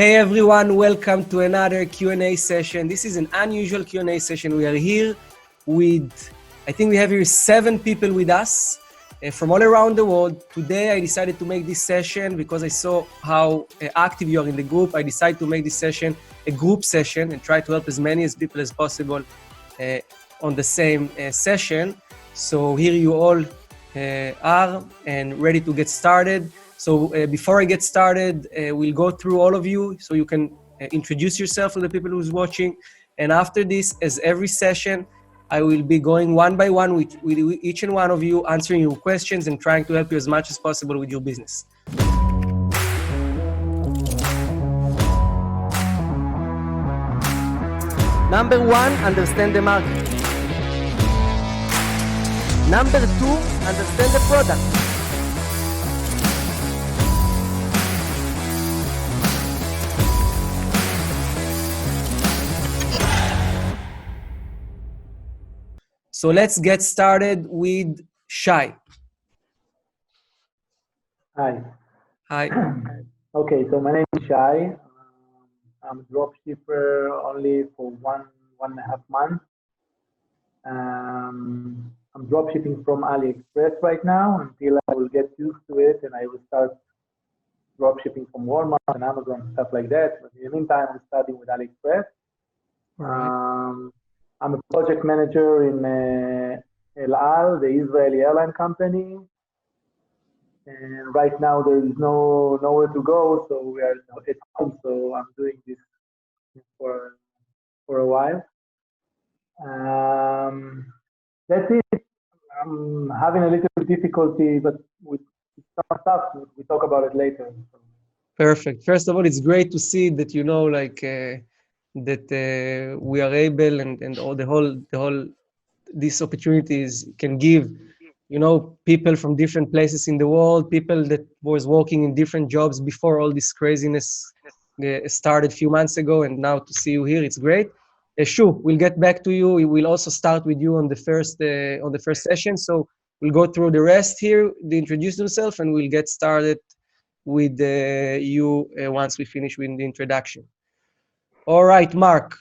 Hey everyone, welcome to another Q&A session. This is an unusual Q&A session. We are here with, I think we have here 7 people with us from all around the world. Today I decided to make this session because I saw how active you are in the group. I decided to make this session a group session and try to help as many people as possible on the same session. So here you all are and ready to get started. So before I get started, we'll go through all of you so you can introduce yourself to the people who's watching. And after this, as every session, I will be going one by one with each and one of you, answering your questions and trying to help you as much as possible with your business. Number 1, understand the market. Number 2, understand the product. So let's get started with Shai. Hi. Hi. Okay, so my name is Shai. I'm a dropshipper only for one and a half months. I'm dropshipping from AliExpress right now until I will get used to it and I will start dropshipping from Walmart and Amazon and stuff like that. But in the meantime, I'm starting with AliExpress. I'm a project manager in El Al, the Israeli airline company. And right now there is nowhere to go, so we are at home. So I'm doing this for a while. That's it. I'm having a little difficulty, but with some stuff we talk about it later. Perfect. First of all, it's great to see that that we are able and all the whole these opportunities can give people from different places in the world, people that was working in different jobs before all this craziness started a few months ago, and now to see you here, it's great. Sure, we'll get back to you. We will also start with you on the first session, so we'll go through the rest here, they introduce themselves, and we'll get started with you once we finish with the introduction. All right, Mark.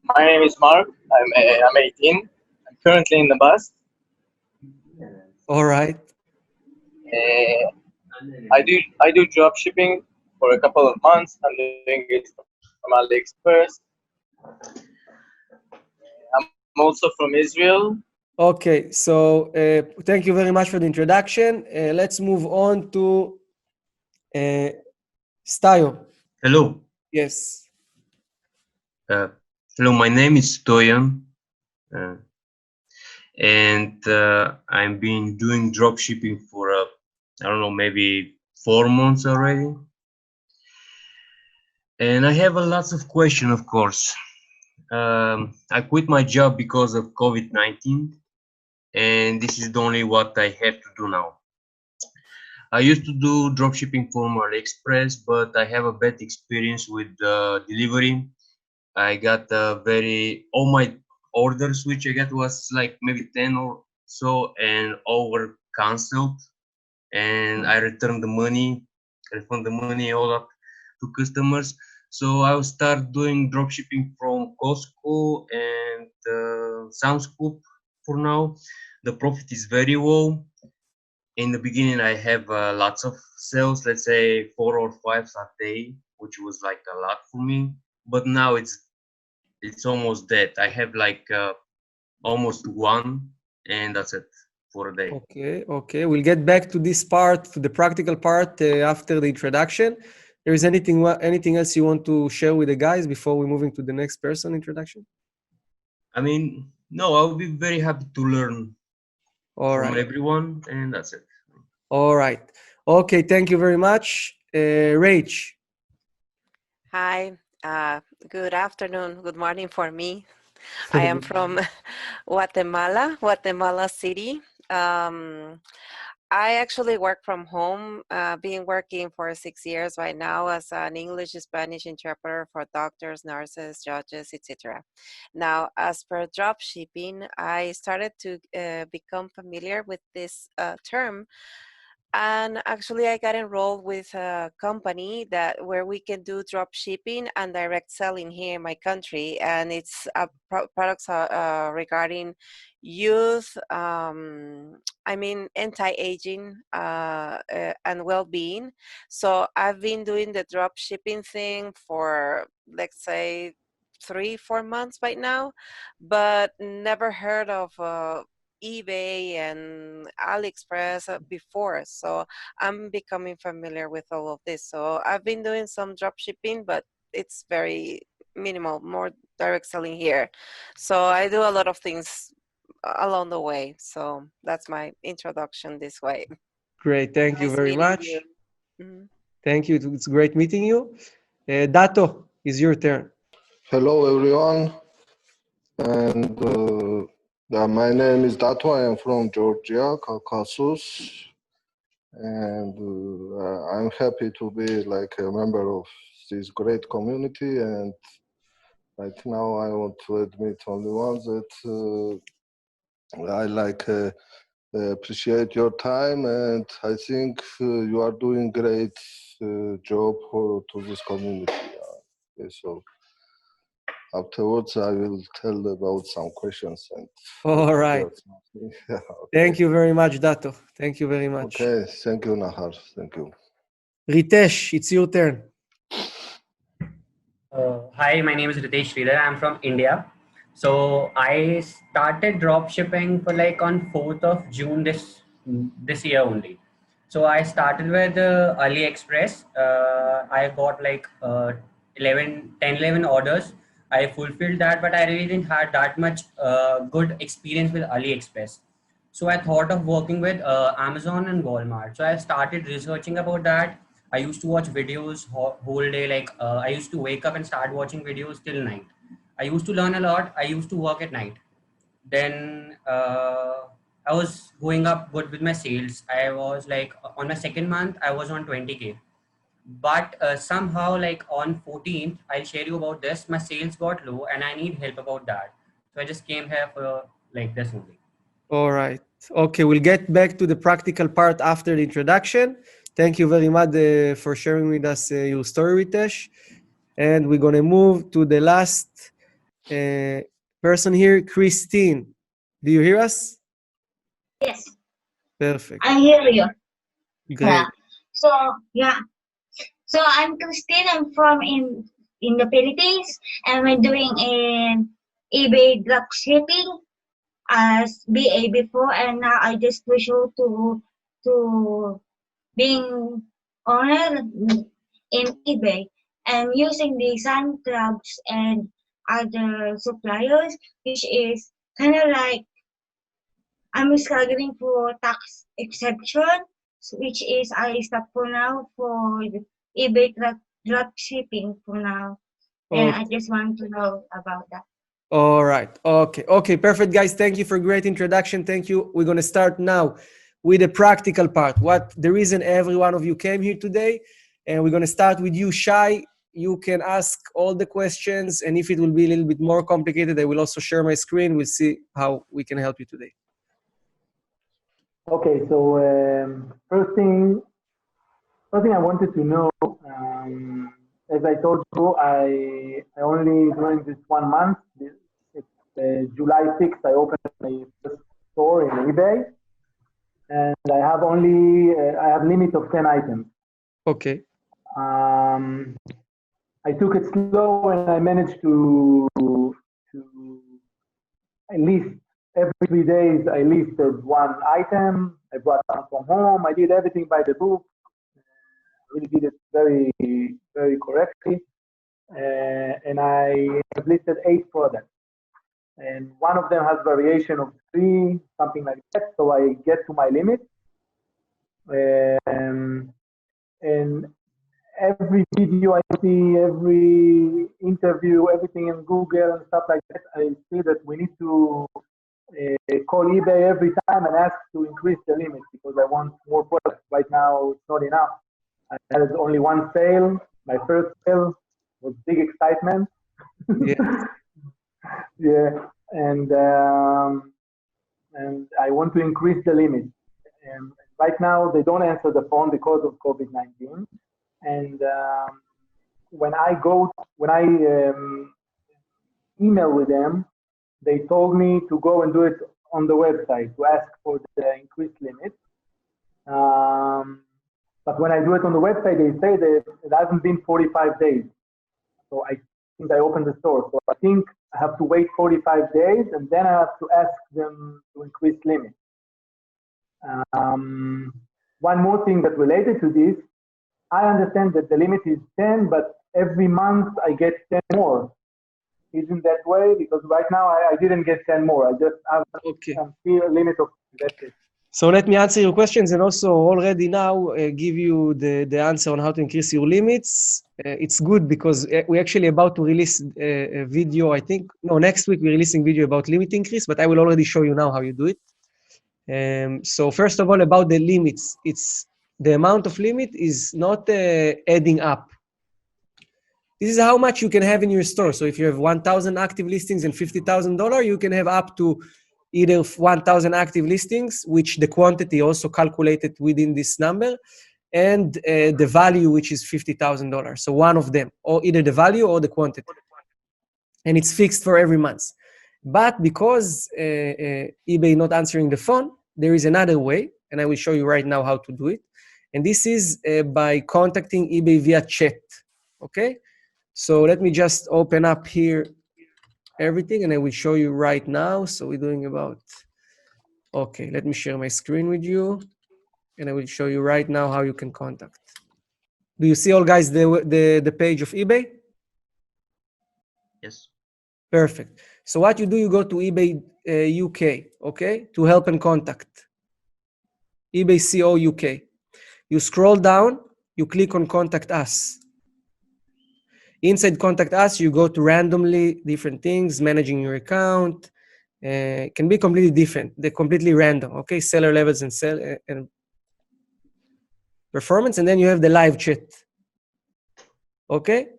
My name is Mark. I'm 18. I'm currently in the bus. All right. I do drop shipping for a couple of months. I'm doing it from AliExpress. I'm also from Israel. Okay, so thank you very much for the introduction. Let's move on to Stayo. Hello. Yes. Hello, my name is Stoyan. And I've been doing drop shipping for, I don't know, maybe 4 months already. And I have a lots of questions, of course. I quit my job because of COVID-19, and this is the only what I have to do now. I used to do drop shipping from AliExpress, but I have a bad experience with delivery. I got all my orders which I got was like maybe 10 or so, and all were canceled, and I returned the money, refund the money, all that to customers. So I will start doing drop shipping from Costco and Samscoop for now. The profit is very low. In the beginning, I have lots of sales, let's say 4 or 5 a day, which was like a lot for me. But now it's almost dead. I have like almost 1, and that's it for a day. Okay. We'll get back to this part, to the practical part after the introduction. There is anything else you want to share with the guys before we move into the next person introduction? I mean, no, I'll be very happy to learn from everyone, and that's it. All right. Okay, thank you very much. Rach. Hi, good afternoon, good morning for me. I am from Guatemala City. I actually work from home, been working for 6 years right now as an English-Spanish interpreter for doctors, nurses, judges, etc. Now, as per drop shipping, I started to become familiar with this term And actually, I got enrolled with a company where we can do drop shipping and direct selling here in my country, and it's products regarding youth, I mean anti-aging and well-being. So I've been doing the drop shipping thing for, let's say, 3-4 months by now, but never heard of eBay and AliExpress before. So I'm becoming familiar with all of this. So I've been doing some drop shipping, but it's very minimal, more direct selling here. So I do a lot of things along the way. So that's my introduction this way. Great. Thank you Nice very meeting much. you. Mhm. Thank you. It's great meeting you. Dato, it's your turn. Hello, everyone. And my name is Dato. I am from Georgia, Caucasus. And I'm happy to be like a member of this great community. And right now, I want to admit only once that I appreciate your time, and I think you are doing great job to this community. Okay, so afterwards, I will tell about some questions and All right. Yeah, okay. Thank you very much, Dato. Thank you very much. Okay, thank you, Nahar. Thank you. Ritesh, it's your turn. Hi, my name is Ritesh Sridhar. I'm from India. So I started drop shipping for like on 4th of June this year only. So I started with AliExpress. I got like 11 orders. I fulfilled that, but I really didn't have that much good experience with AliExpress. So I thought of working with Amazon and Walmart. So I started researching about that. I used to watch videos whole day. Like I used to wake up and start watching videos till night. I used to learn a lot. I used to work at night. Then I was going up good with my sales. I was like on my second month, I was on 20K. But somehow like on 14th, I'll share you about this. My sales got low and I need help about that. So I just came here for like this only. All right. Okay, we'll get back to the practical part after the introduction. Thank you very much for sharing with us your story, Ritesh. And we're going to move to the last person here, Christine. Do you hear us? Yes, Perfect. I hear you. Great. Yeah. Yeah. So I'm Christine. I'm from in the Philippines, and we're doing an eBay dropshipping as BA before, and now I just push you to being owner in eBay and using the sun clubs and other suppliers, which is kind of like I'm struggling for tax exception, which is I stop for now for the eBay drop shipping for now. And I just want to know about that. All right. Okay. Okay. Perfect, guys. Thank you for a great introduction. Thank you. We're going to start now with the practical part. What the reason every one of you came here today, and we're going to start with you, Shai. You can ask all the questions, and if it will be a little bit more complicated, I will also share my screen. We'll see how we can help you today. Okay, so first thing I wanted to know, as I told you, I only during this 1 month, July 6th, I opened my first store in eBay, and I have I have limit of 10 items. Okay. I took it slow, and I managed to at least every 3 days I listed one item. I brought some from home. I did everything by the book. I really did it very, very correctly. And I have listed 8 products. And one of them has variation of 3, something like that. So I get to my limit. And every video I see, every interview, everything in Google and stuff like that, I see that we need to call eBay every time and ask to increase the limit because I want more products. Right now, it's not enough. I had only one sale. My first sale was big excitement. Yeah. Yeah, and I want to increase the limit. And right now they don't answer the phone because of COVID-19. And when I email with them, they told me to go and do it on the website to ask for the increased limit. But when I do it on the website, they say that it hasn't been 45 days. So I think I opened the store. So I think I have to wait 45 days and then I have to ask them to increase limit. One more thing that's related to this, I understand that the limit is 10, but every month I get 10 more. Isn't that way? Because right now I didn't get 10 more. I just have a limit of, that's it. So let me answer your questions and also already now give you the answer on how to increase your limits. It's good because we're actually about to release a video, I think. No, next week we're releasing video about limit increase, but I will already show you now how you do it. So first of all, about the limits, it's the amount of limit is not adding up. This is how much you can have in your store. So if you have 1,000 active listings and $50,000, you can have up to either 1,000 active listings, which the quantity also calculated within this number, and the value, which is $50,000. So one of them, or either the value or the quantity. And it's fixed for every month. But because eBay not answering the phone, there is another way, and I will show you right now how to do it. And this is by contacting eBay via chat, okay? So let me just open up here everything, and I will show you right now. So we're doing about, okay, let me share my screen with you, and I will show you right now how you can contact. Do you see all, guys, the page of eBay? Yes. Perfect. So what you do, you go to eBay UK, okay, to help and contact. eBay CO UK. You scroll down, you click on Contact Us. Inside Contact Us, you go to randomly different things, managing your account. Can be completely different. They're completely random, okay? Seller levels and performance, and then you have the live chat, okay?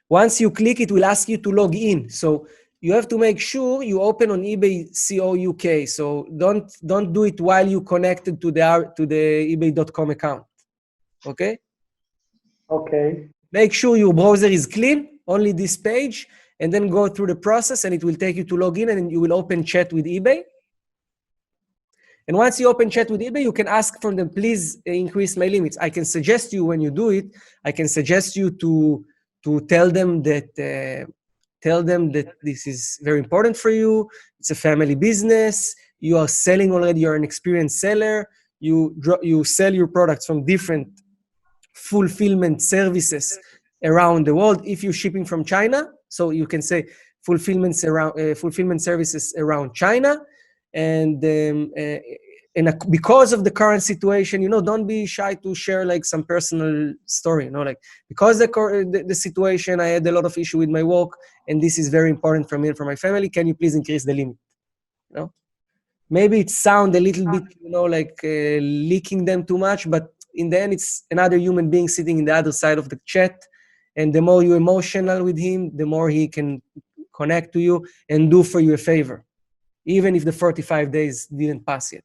Once you click, it will ask you to log in. So you have to make sure you open on eBay CO UK. So don't do it while you connected to the eBay.com account, okay? Okay. Make sure your browser is clean, only this page, and then go through the process, and it will take you to log in, and you will open chat with eBay. And once you open chat with eBay, you can ask from them, please increase my limits. I can suggest you when you do it, I can suggest you to tell them that this is very important for you. It's a family business. You are selling already. You're an experienced seller. You sell your products from different fulfillment services around the world. If you're shipping from China, so you can say fulfillment services around China, and because of the current situation, don't be shy to share like some personal story. Like because the situation, I had a lot of issue with my work, and this is very important for me and for my family. Can you please increase the limit? Maybe it sound a little bit, like leaking them too much, but in the end, it's another human being sitting in the other side of the chat. And the more you're emotional with him, the more he can connect to you and do for you a favor, even if the 45 days didn't pass yet.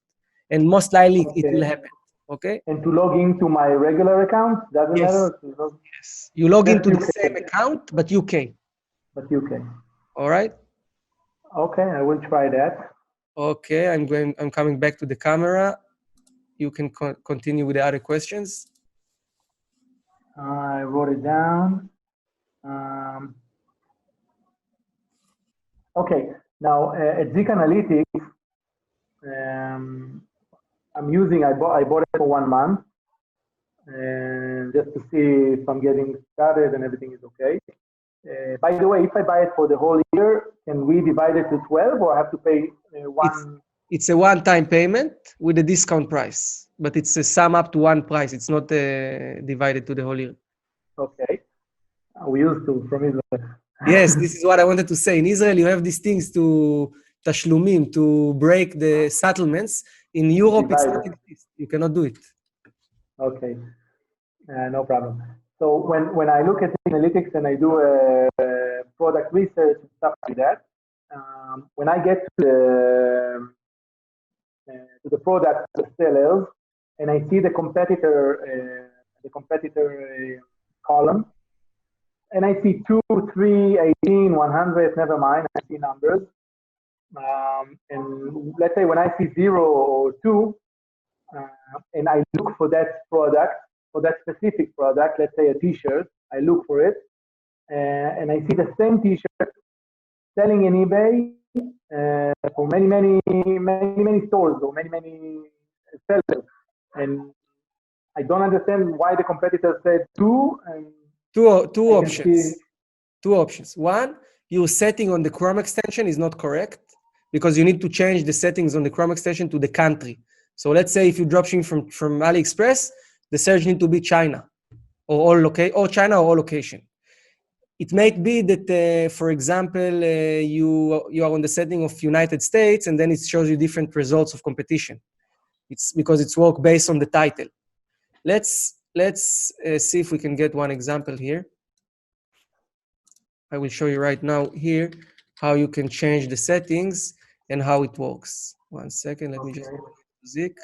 And most likely it will happen, okay? And to log into my regular account, doesn't matter? Yes. You log into the same account, but UK. But UK. All right? Okay, I will try that. Okay, I'm coming back to the camera. You can continue with the other questions. I wrote it down. Okay, now at ZikAnalytics, I bought it for 1 month, and just to see if I'm getting started and everything is okay. By the way, if I buy it for the whole year, can we divide it to 12, or I have to pay one? It's a one-time payment with a discount price, but it's a sum up to one price. It's not divided to the whole year. Okay. We used to from Israel. Yes, this is what I wanted to say. In Israel, you have these things to tashlumim, to break the settlements. In Europe, it's not exist. You cannot do it. Okay, no problem. So when I look at analytics and I do product research and stuff like that, when I get to the product, the sellers, and I see the competitor column, and I see 2, 3, 18, 100, never mind, I see numbers. And let's say when I see 0 or 2, and I look for that product, for that specific product, let's say a t-shirt, I look for it, and I see the same t-shirt selling in eBay for many stores or many sellers. And I don't understand why the competitor said 2. And Two I can options. see- Two options. One, your setting on the Chrome extension is not correct because you need to change the settings on the Chrome extension to the country. So let's say if you dropshipping from AliExpress, the search need to be China or China or all location. It might be that, for example, you are on the setting of United States and then it shows you different results of competition. It's because it's work based on the title. Let's see if we can get one example here. I will show you right now here how you can change the settings and how it works. One second, let me just go to Zik.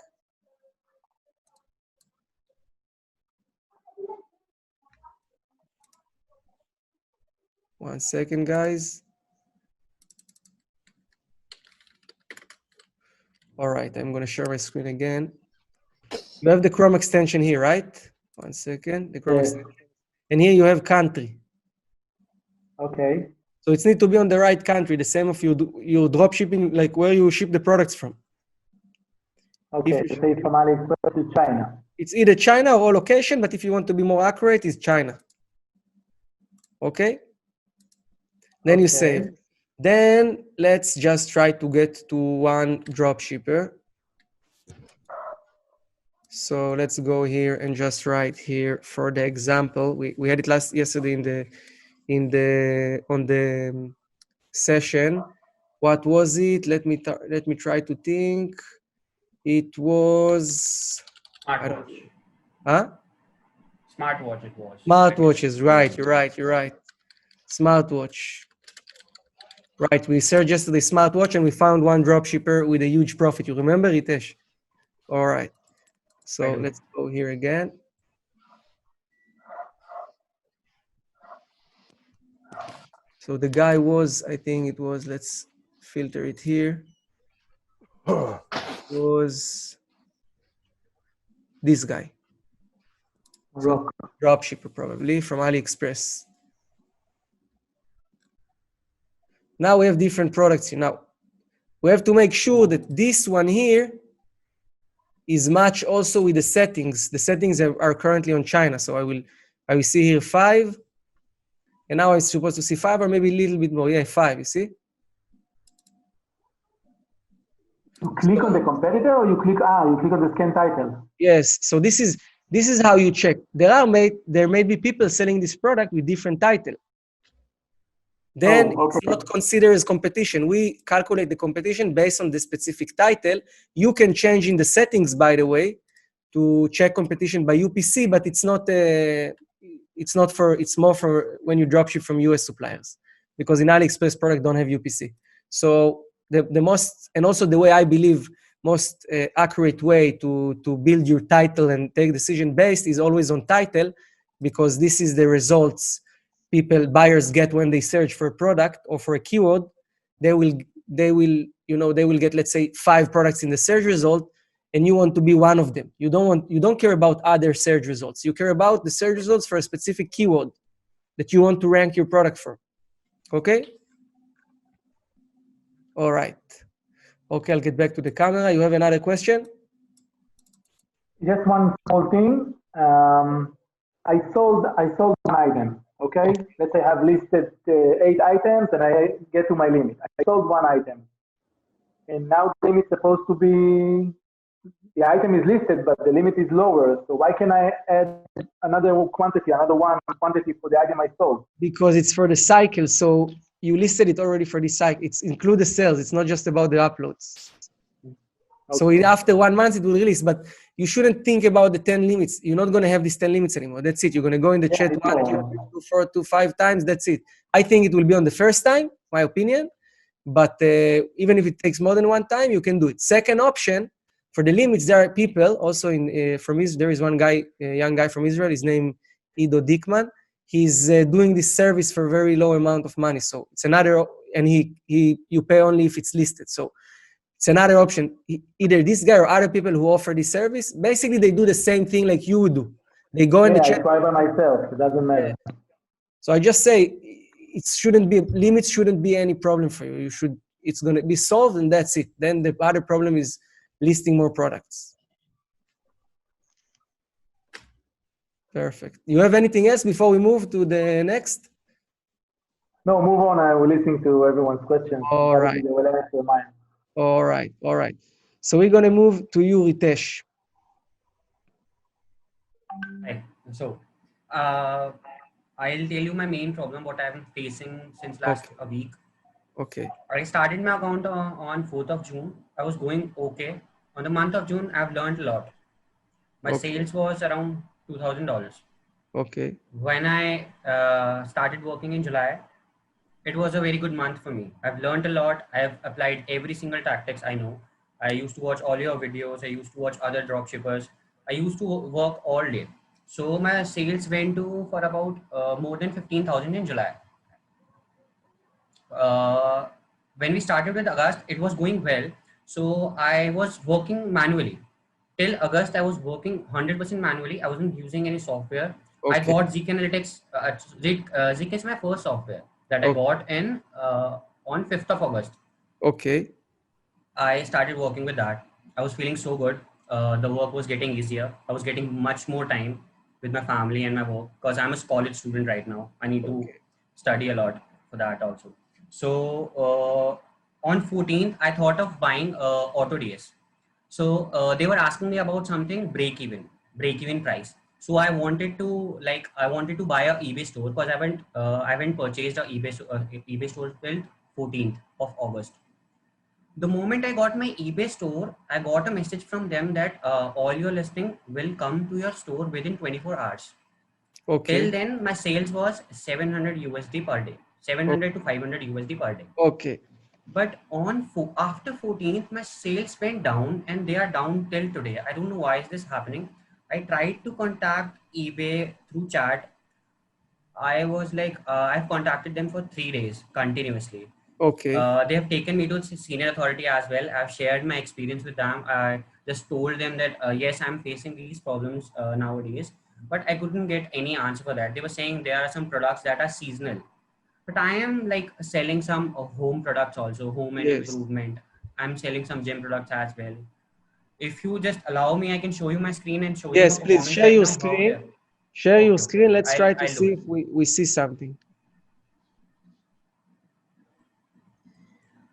One second, guys. All right, I'm going to share my screen again. You have the Chrome extension here, right? One second, the Chrome extension. And here you have country. Okay. So it needs to be on the right country, the same of your drop shipping, like where you ship the products from. Okay, say from AliExpress to China. It's either China or all location, but if you want to be more accurate, it's China. Okay? Then you save. Then let's just try to get to one drop shipper. So let's go here and just write here for the example. We had it yesterday on the session. What was it? Let me try to think. It was Smartwatch. Huh? Smartwatch it was. Smartwatches, right? You're right. Smartwatch. Right, we searched yesterday smartwatch and we found one dropshipper with a huge profit. You remember, Ritesh? All right. So let's go here again. So the guy was, I think it was, let's filter it here. It was this guy. So dropshipper probably from AliExpress. Now we have different products here. Now we have to make sure that this one here is matched also with the settings. The settings are currently on China. So I will see here 5. And now I'm supposed to see 5 or maybe a little bit more. Yeah, 5, you see? You click on the competitor or you click on the scan title? Yes, so this is how you check. There may be people selling this product with different title. Then it's not considered as competition. We calculate the competition based on the specific title. You can change in the settings, by the way, to check competition by UPC, but it's more for when you dropship from US suppliers, because in AliExpress product don't have UPC. So the most, and also the way I believe most accurate way to build your title and take decision based is always on title, because this is the results buyers get when they search for a product or for a keyword. They will get, let's say, 5 products in the search result, and you want to be one of them. You don't care about other search results. You care about the search results for a specific keyword that you want to rank your product for. Okay? All right. Okay, I'll get back to the camera. You have another question? Just one small thing. I sold an item. Okay, let's say I have listed 8 items and I get to my limit. I sold one item, and now the limit is supposed to be, the item is listed, but the limit is lower. So why can I add another quantity for the item I sold? Because it's for the cycle. So you listed it already for this cycle. It's include the sales. It's not just about the uploads. Okay. So after 1 month, it will release, but you shouldn't think about the 10 limits. You're not going to have these 10 limits anymore. That's it. You're going to go in the chat 1, 2, 3, 4 to 5 times. That's it. I think it will be on the first time, my opinion. But even if it takes more than 1 time, you can do it. Second option, For the limits, there are people also from Israel. There is one guy, a young guy from Israel. His name Ido Dickman. He's doing this service for a very low amount of money. So it's another, and you pay only if it's listed. So it's another option. Either this guy or other people who offer this service, basically they do the same thing like you would do. They go in the I chat. try by myself. It doesn't matter. So I just say limits shouldn't be any problem for you. It's going to be solved and that's it. Then the other problem is listing more products. Perfect. You have anything else before we move to the next? No, move on. I will listen to everyone's questions. All right. They will answer mine. All right. So we're going to move to you, Ritesh. Right. So, I'll tell you my main problem, what I've been facing since last a week. Okay. I started my account on 4th of June. I was going okay. On the month of June, I've learned a lot. My sales was around $2,000. Okay. When I started working in July, it was a very good month for me. I've learned a lot. I've applied every single tactics I know. I used to watch all your videos. I used to watch other dropshippers. I used to work all day. So my sales went to for about more than 15,000 in July. When we started with August, it was going well. So I was working manually. Till August, I was working 100% manually. I wasn't using any software. I bought ZikAnalytics. Zik is my first software that I bought on 5th of August. Okay. I started working with that. I was feeling so good. The work was getting easier. I was getting much more time with my family and my work because I'm a college student right now. I need to study a lot for that also. So on 14th, I thought of buying AutoDS. So they were asking me about something break-even price. So I wanted to buy a eBay store because I haven't purchased a eBay store till 14th of August. The moment I got my eBay store, I got a message from them that all your listing will come to your store within 24 hours. Okay. Till then, my sales was 700 USD per day, 700 to 500 USD per day. Okay. But after 14th, my sales went down and they are down till today. I don't know why is this happening. I tried to contact eBay through chat. I was like, I've contacted them for 3 days continuously. Okay. They have taken me to senior authority as well. I've shared my experience with them. I just told them that, yes, I'm facing these problems nowadays, but I couldn't get any answer for that. They were saying there are some products that are seasonal. But I am like selling some home products also, home and improvement. I'm selling some gym products as well. If you just allow me, I can show you my screen and show you. Yes, please share your screen. Share your screen. Let's try to see if we see something.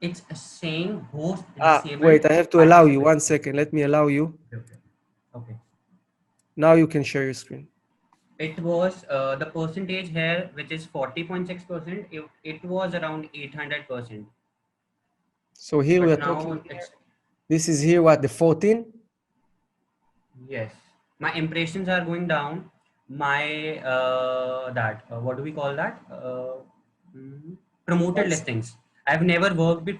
It's saying host disabled. Wait, I have to allow you. 1 second. Let me allow you. Okay. Now you can share your screen. It was the percentage here, which is 40.6%. It was around 800%. So here we are talking. This is here what, the 14? Yes. My impressions are going down. My what do we call that? Promoted listings. I've never worked with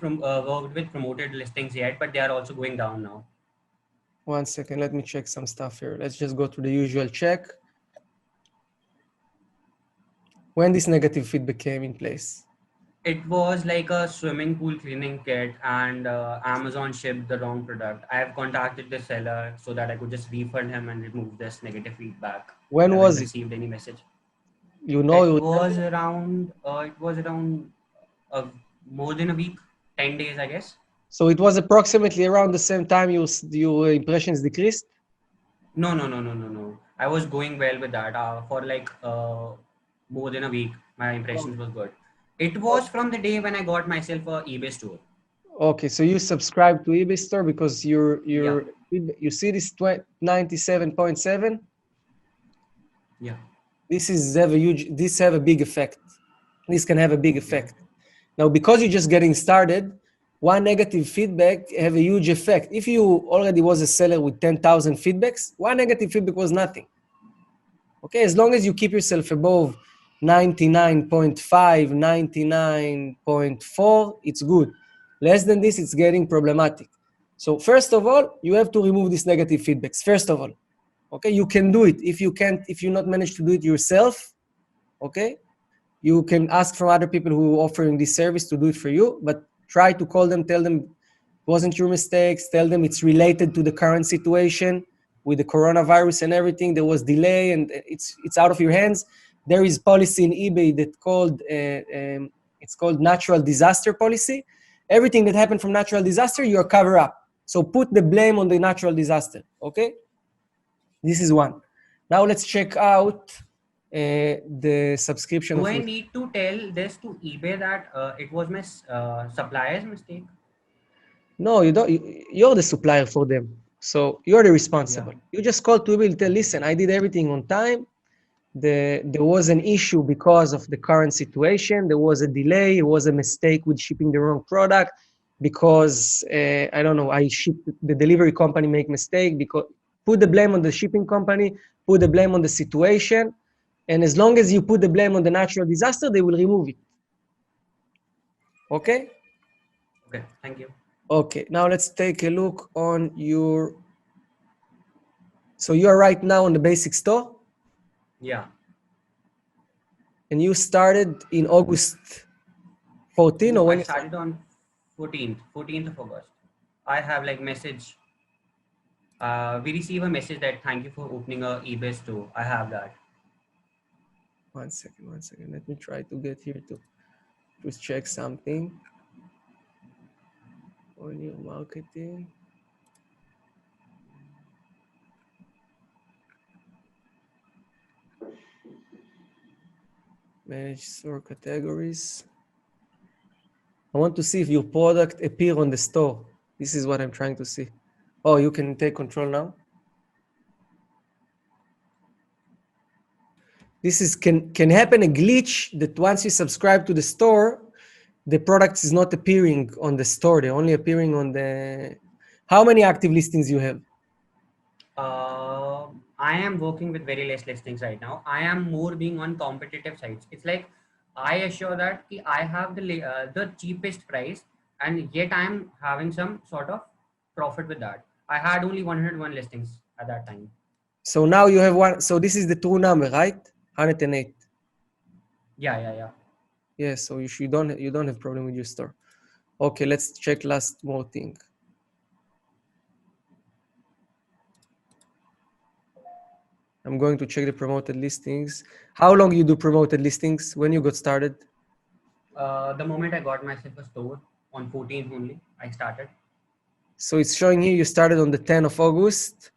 promoted listings yet, but they are also going down now. 1 second. Let me check some stuff here. Let's just go to the usual check. When this negative feedback came in place? It was like a swimming pool cleaning kit and Amazon shipped the wrong product. I have contacted the seller so that I could just refund him and remove this negative feedback. When was it? Received any message? You know, it was around more than a week, 10 days, I guess. So it was approximately around the same time your impressions decreased? No. I was going well with that for like more than a week. My impressions was good. It was from the day when I got myself a eBay store. Okay, so you subscribed to eBay store because you see this 97.7? Yeah. This have a big effect. This can have a big effect. Now, because you're just getting started, one negative feedback have a huge effect. If you already was a seller with 10,000 feedbacks, one negative feedback was nothing. Okay, as long as you keep yourself above 99.5, 99.4, it's good. Less than this, it's getting problematic. So first of all, you have to remove these negative feedbacks. First of all, okay, you can do it. If you not manage to do it yourself, okay, you can ask from other people who are offering this service to do it for you, but try to call them, tell them it wasn't your mistakes, tell them it's related to the current situation with the coronavirus and everything. There was delay and it's out of your hands. There is policy in eBay that called, it's called natural disaster policy. Everything that happened from natural disaster, you're cover up. So put the blame on the natural disaster, okay? This is one. Now let's check out the subscription. Do I need to tell this to eBay that it was my supplier's mistake? No, you don't. You're the supplier for them. So you're the responsible. Yeah. You just call to eBay and tell, listen, I did everything on time. There was an issue because of the current situation. There was a delay. It was a mistake with shipping the wrong product because, I don't know, the delivery company make mistake. Because put the blame on the shipping company, put the blame on the situation. And as long as you put the blame on the natural disaster, they will remove it. Okay? Okay, thank you. Okay, now let's take a look on your... So you are right now on the basic store? Yeah. And you started in August 14 or when? I started on 14th of August. I have like message. We receive a message that thank you for opening a eBay store. I have that. One second. Let me try to get here to just check something. On your marketing. Manage store categories. I want to see if your product appear on the store. This is what I'm trying to see. Oh, you can take control now. This is can happen a glitch that once you subscribe to the store, the product is not appearing on the store. They're only appearing on the... How many active listings you have? I am working with very less listings right now. I am more being on competitive sites. It's like I assure that I have the cheapest price, and yet I am having some sort of profit with that. I had only 101 listings at that time. So now you have one. So this is the true number, right? 108. Yeah. Yeah. So you don't have problem with your store. Okay, let's check last more thing. I'm going to check the promoted listings. How long you do promoted listings? When you got started? The moment I got myself a store on 14th only, I started. So it's showing here you started on the 10th of August,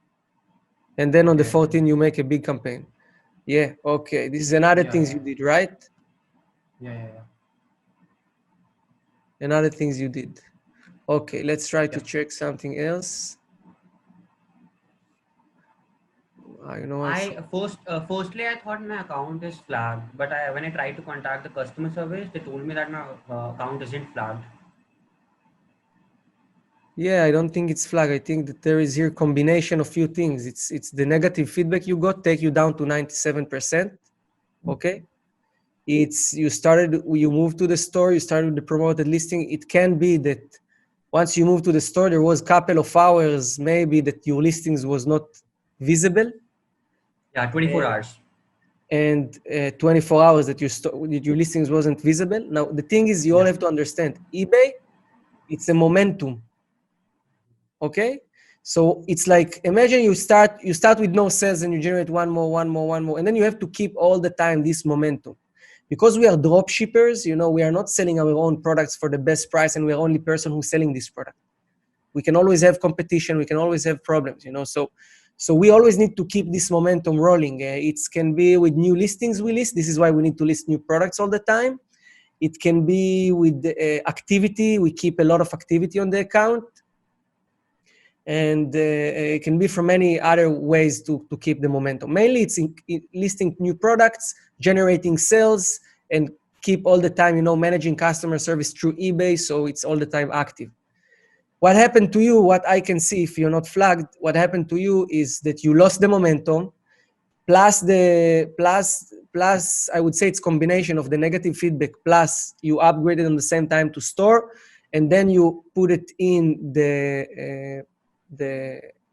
and then on the 14th you make a big campaign. Yeah. Okay. This is another things you did, right? Yeah. Another things you did. Okay. Let's try to check something else. Firstly, I thought my account is flagged, but when I tried to contact the customer service, they told me that my account isn't flagged. Yeah, I don't think it's flagged. I think that there is here combination of few things. It's the negative feedback you got take you down to 97%. Okay. You moved to the store, you started with the promoted listing. It can be that once you moved to the store, there was a couple of hours maybe that your listings was not visible. Yeah, 24 hours. And 24 hours that your listings wasn't visible. Now, the thing is, you all have to understand, eBay, it's a momentum. Okay? So it's like, imagine you start with no sales and you generate one more, and then you have to keep all the time this momentum. Because we are drop shippers, we are not selling our own products for the best price, and we are only person who's selling this product. We can always have competition, we can always have problems, So we always need to keep this momentum rolling. It can be with new listings we list. This is why we need to list new products all the time. It can be with activity. We keep a lot of activity on the account. And it can be from many other ways to keep the momentum. Mainly it's in listing new products, generating sales, and keep all the time, managing customer service through eBay. So it's all the time active. What happened to you, what I can see if you're not flagged, what happened to you is that you lost the momentum, plus I would say it's combination of the negative feedback, plus you upgraded on the same time to store, and then you put it in the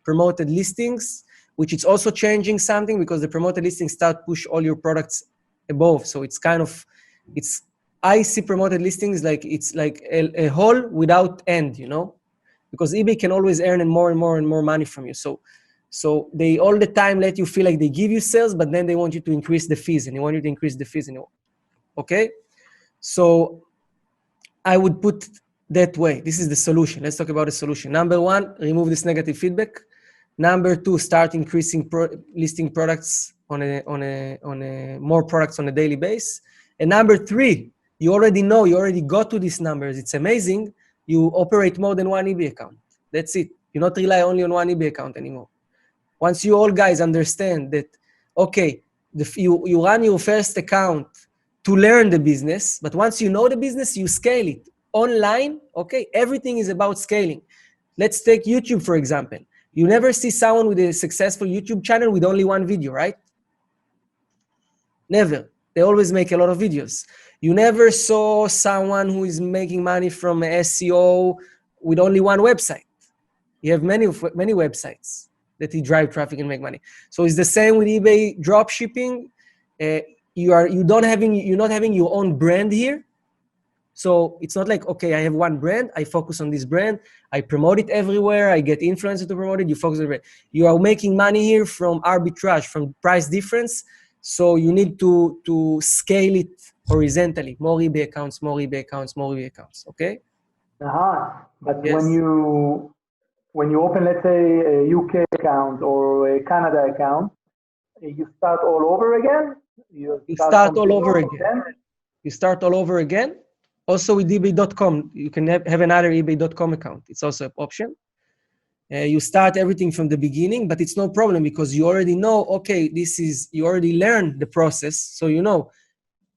promoted listings, which is also changing something because the promoted listings start push all your products above. So it's kind of, I see promoted listings like it's like a hole without end, you know, because eBay can always earn more and more and more money from you. So they all the time let you feel like they give you sales, but then they want you to increase the fees, and they want you to increase the fees. Okay? So I would put that way. This is the solution. Let's talk about the solution. Number one, remove this negative feedback. Number two, start increasing listing products on more products on a daily basis. And number three, you already know, you already got to these numbers. It's amazing. You operate more than one eBay account. That's it. You not rely only on one eBay account anymore. Once you all guys understand that, okay, you run your first account to learn the business, but once you know the business, you scale it. Online, okay, everything is about scaling. Let's take YouTube, for example. You never see someone with a successful YouTube channel with only one video, right? Never. They always make a lot of videos. You never saw someone who is making money from SEO with only one website. You have many websites that you drive traffic and make money. So it's the same with eBay drop shipping. You're not having your own brand here. So it's not like, okay, I have one brand, I focus on this brand, I promote it everywhere, I get influencers to promote it, you focus on the brand. You are making money here from arbitrage, from price difference. So you need to scale it horizontally. More eBay accounts, more eBay accounts, more eBay accounts, okay? But Yes. when you open, let's say, a UK account or a Canada account, you start all over again? You start all over again. You start all over again. Also with eBay.com, you can have another eBay.com account. It's also an option. You start everything from the beginning, but it's no problem because you already know, okay, you already learned the process. So you know,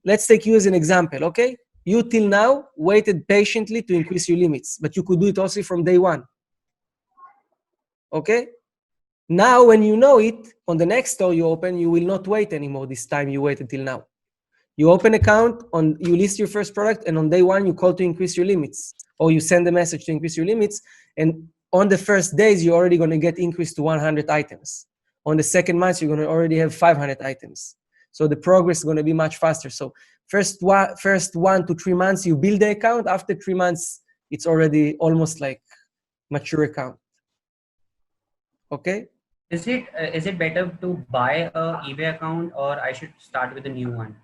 let's take you as an example, okay? You till now waited patiently to increase your limits, but you could do it also from day one. Okay? Now, when you know it, on the next store you open, you will not wait anymore this time you waited till now. You open account, you list your first product, and on day one, you call to increase your limits. Or you send a message to increase your limits, and on the first days, you're already going to get increased to 100 items. On the second month, you're going to already have 500 items. So the progress is going to be much faster. So first 1 to 3 months, you build the account. After 3 months, it's already almost like mature account. Okay? Is it better to buy a eBay account, or I should start with a new one?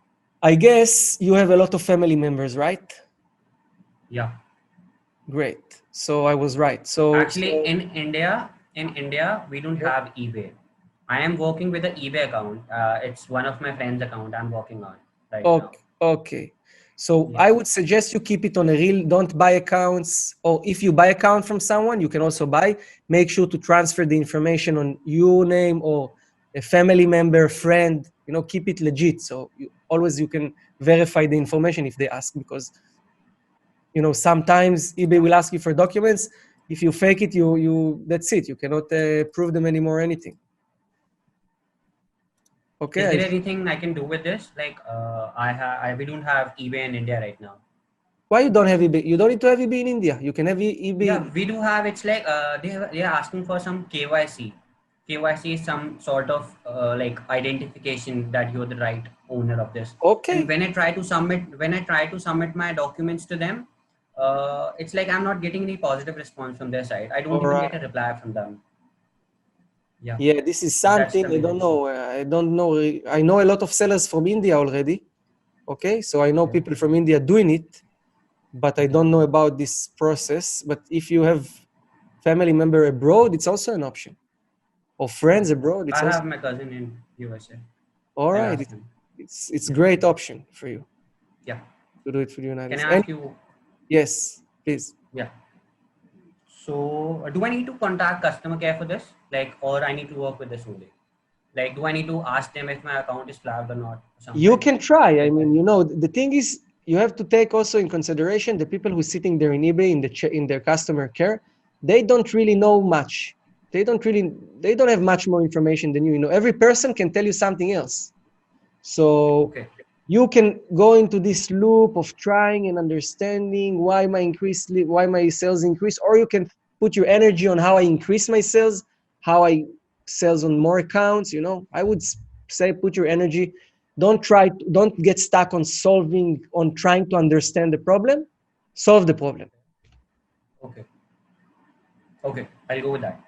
I guess you have a lot of family members, right? Yeah. Great. So I was right. So actually, in India, we don't have eBay. I am working with an eBay account. It's one of my friend's account I'm working on right now. Okay. So I would suggest you keep it on a real, don't buy accounts, or if you buy account from someone, you can also buy, make sure to transfer the information on your name or a family member, friend, you know, keep it legit. So you can verify the information if they ask, because, you know, sometimes eBay will ask you for documents. If you fake it, that's it. You cannot prove them anymore or anything. Okay. Is there anything I can do with this? Like, we don't have eBay in India right now. Why you don't have eBay? You don't need to have eBay in India. You can have eBay. Yeah, we do have. It's like they are asking for some KYC. KYC is some sort of like identification that you're the right owner of this. Okay. And when I try to submit my documents to them, it's like I'm not getting any positive response from their side. I don't even get a reply from them. Yeah, this is something I don't know. I know a lot of sellers from India already. Okay, so I know people from India doing it, but I don't know about this process. But if you have family member abroad, it's also an option. Or friends abroad. I have my cousin in USA. All right, it's a great option for you. Yeah. To do it for the United States. Can I ask you? Yes, please. Yeah. So do I need to contact customer care for this? Like, or I need to work with this only? Like, do I need to ask them if my account is flagged or not? You can try. I mean, you know, the thing is, you have to take also in consideration the people who are sitting there in eBay in their customer care. They don't really know much. They don't have much more information than you. You know, every person can tell you something else. So you can go into this loop of trying and understanding why my sales increase, or you can put your energy on how I increase my sales, how I sales on more accounts. You know, I would say put your energy. Don't get stuck on trying to understand the problem. Solve the problem. Okay. Okay, I'll go with that.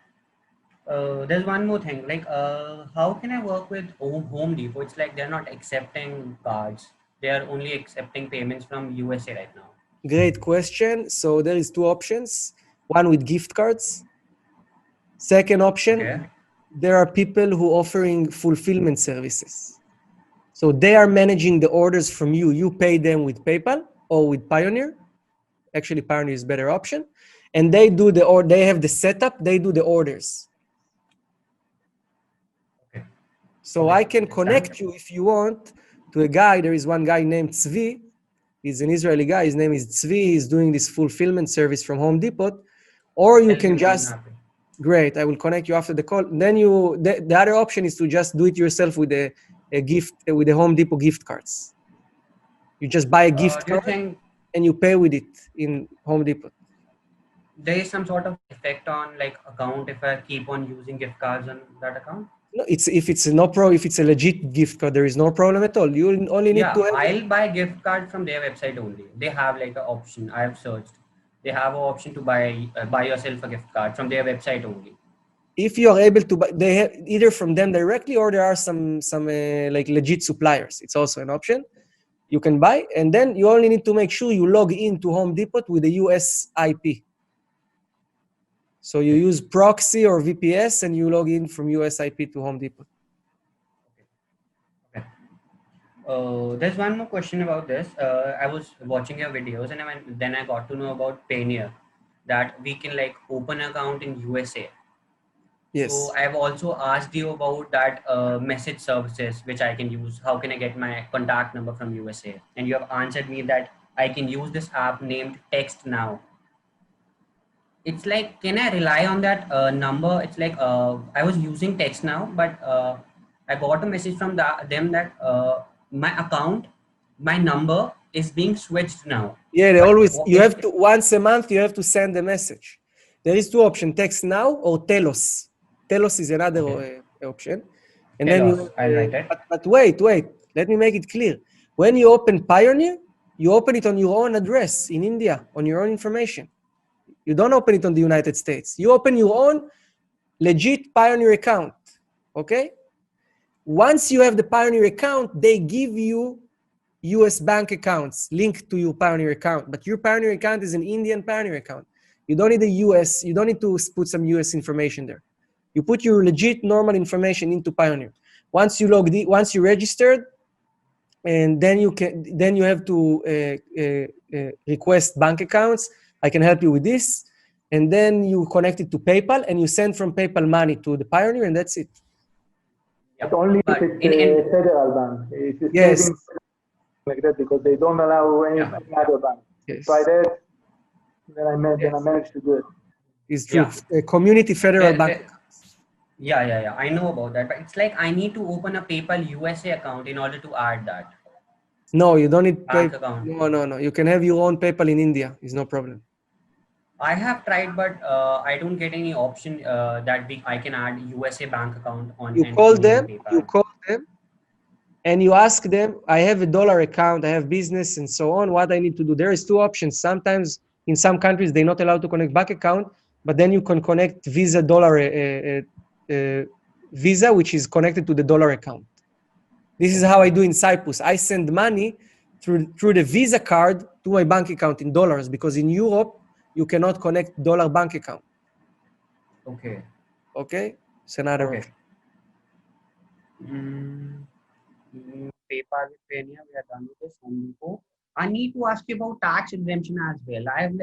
There's one more thing. Like, how can I work with Home Depot? It's like they're not accepting cards. They are only accepting payments from USA right now. Great question. So there is two options. One with gift cards. Second option, Okay. there are people who offering fulfillment services. So they are managing the orders from you. You pay them with PayPal or with Payoneer. Actually, Payoneer is a better option. And they do they have the setup, they do the orders. Okay. So Okay, I can understand. connect you if you want to a guy. There is one guy named Tzvi. He's an Israeli guy. His name is Tzvi. He's doing this fulfillment service from Home Depot. Or you Tell can me, I'm just, happy. great, I will connect you after the call. Then the other option is to just do it yourself with a gift, with the Home Depot gift cards. You just buy a gift Do you card think and you pay with it in Home Depot. there is some sort of effect on like account if I keep on using gift cards on that account? No, if it's a legit gift card, there is no problem at all. You only need to Yeah, have I'll buy gift card from their website only. They have like an option. I have searched. They have an option to buy yourself a gift card from their website only. if you are able to buy, they have either from them directly, or there are some like legit suppliers. It's also an option you can buy, and then you only need to make sure you log into Home Depot with a US IP. So you use proxy or VPS and you log in from US IP to Home Depot. Okay. There's one more question about this. I was watching your videos and then I got to know about Payoneer, that we can like open an account in USA. Yes. So I've also asked you about that message services which I can use. How can I get my contact number from USA? And you have answered me that I can use this app named Text Now. It's like, can I rely on that number? It's like I was using Text Now, but I got a message from them that my account, my number is being switched now. Yeah, they But always, you have to, once a month, you have to send a message. There is two options, Text Now or Telos. Telos is another option. And then Telos, I'll write it. But wait, let me make it clear. When you open Payoneer, you open it on your own address in India, on your own information. You don't open it on the United States. You open your own legit Payoneer account, okay? Once you have the Payoneer account, they give you US bank accounts linked to your Payoneer account, but your Payoneer account is an Indian Payoneer account. You don't need you don't need to put some US information there. You put your legit normal information into Payoneer. Once you registered, and then you have to request bank accounts. I can help you with this. And then you connect it to PayPal and you send from PayPal money to the Payoneer, and that's it. But only if it's a federal bank. If it's Yes. like that, because they don't allow any other bank. Yes. Try that, then I managed to do it. It's true. A community federal bank. Yeah. I know about that, but it's like I need to open a PayPal USA account in order to add that. No, you don't need bank PayPal. Account. No. You can have your own PayPal in India. It's no problem. I have tried, but I don't get any option that I can add USA bank account on. You call them, and you ask them, I have a dollar account, I have business and so on, what I need to do. There is two options. Sometimes in some countries, they're not allowed to connect bank account, but then you can connect Visa Visa, which is connected to the dollar account. This is how I do in Cyprus. I send money through the Visa card to my bank account in dollars, because in Europe, you cannot connect dollar bank account. Okay? It's another option. PayPal with Payoneer, we are done with this. Home Depot. I need to ask you about tax exemption as well. I have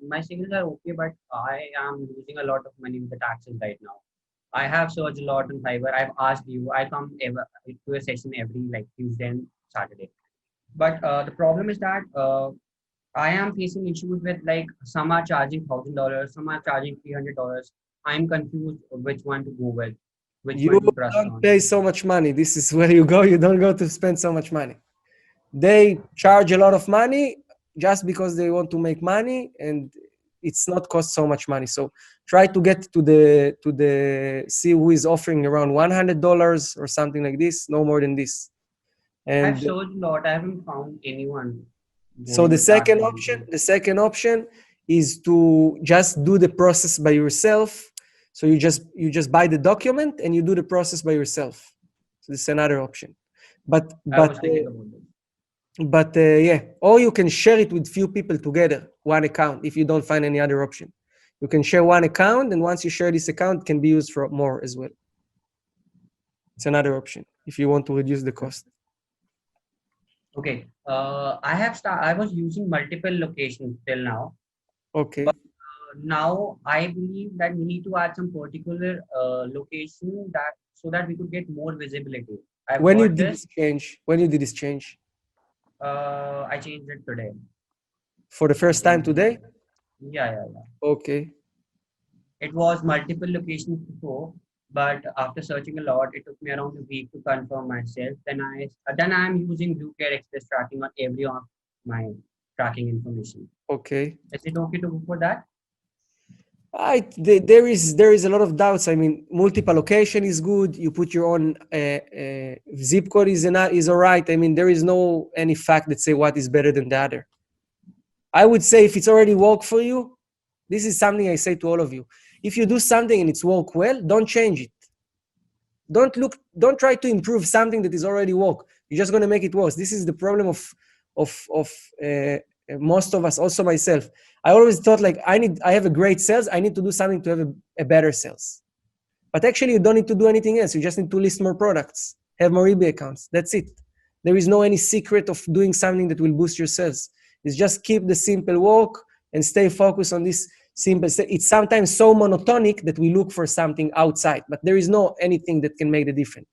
my signals are okay, but I am losing a lot of money with the taxes right now. I have searched a lot on Fiverr. I've asked you. I come to a session every Tuesday and Saturday. But the problem is that I am facing issues with some are charging $1,000, some are charging $300. I'm confused which one to go with. You don't pay so much money. This is where you go. You don't go to spend so much money. They charge a lot of money just because they want to make money, and it's not cost so much money. So try to get to the see who is offering around $100 or something like this, no more than this. I've And searched a lot. I haven't found anyone so the going with that second option is to just do the process by yourself. So you just buy the document and you do the process by yourself. So this is another option. But I was thinking about this. yeah, or you can share it with few people together, one account, if you don't find any other option. You can share one account, and once you share this account, it can be used for more as well. It's another option if you want to reduce the cost. Okay. I was using multiple locations till now. Okay. But now I believe that we need to add some particular location so that we could get more visibility. When you did this change? I changed it today. For the first time today? Yeah. Okay. It was multiple locations before, but after searching a lot, it took me around a week to confirm myself. Then I'm using Care Express tracking on every of my tracking information. Okay. Is it okay to go for that? There is a lot of doubts. I mean, multiple location is good. You put your own zip code is all right. I mean, there is no any fact that say what is better than the other. I would say if it's already worked for you, this is something I say to all of you. If you do something and it's worked well, don't change it. Don't try to improve something that is already worked. You're just going to make it worse. This is the problem of most of us, also myself. I always thought like I have a great sales. I need to do something to have a better sales. But actually you don't need to do anything else. You just need to list more products, have more eBay accounts. That's it. There is no any secret of doing something that will boost your sales. It's just keep the simple work and stay focused on this simple. It's sometimes so monotonic that we look for something outside, but there is no anything that can make the difference.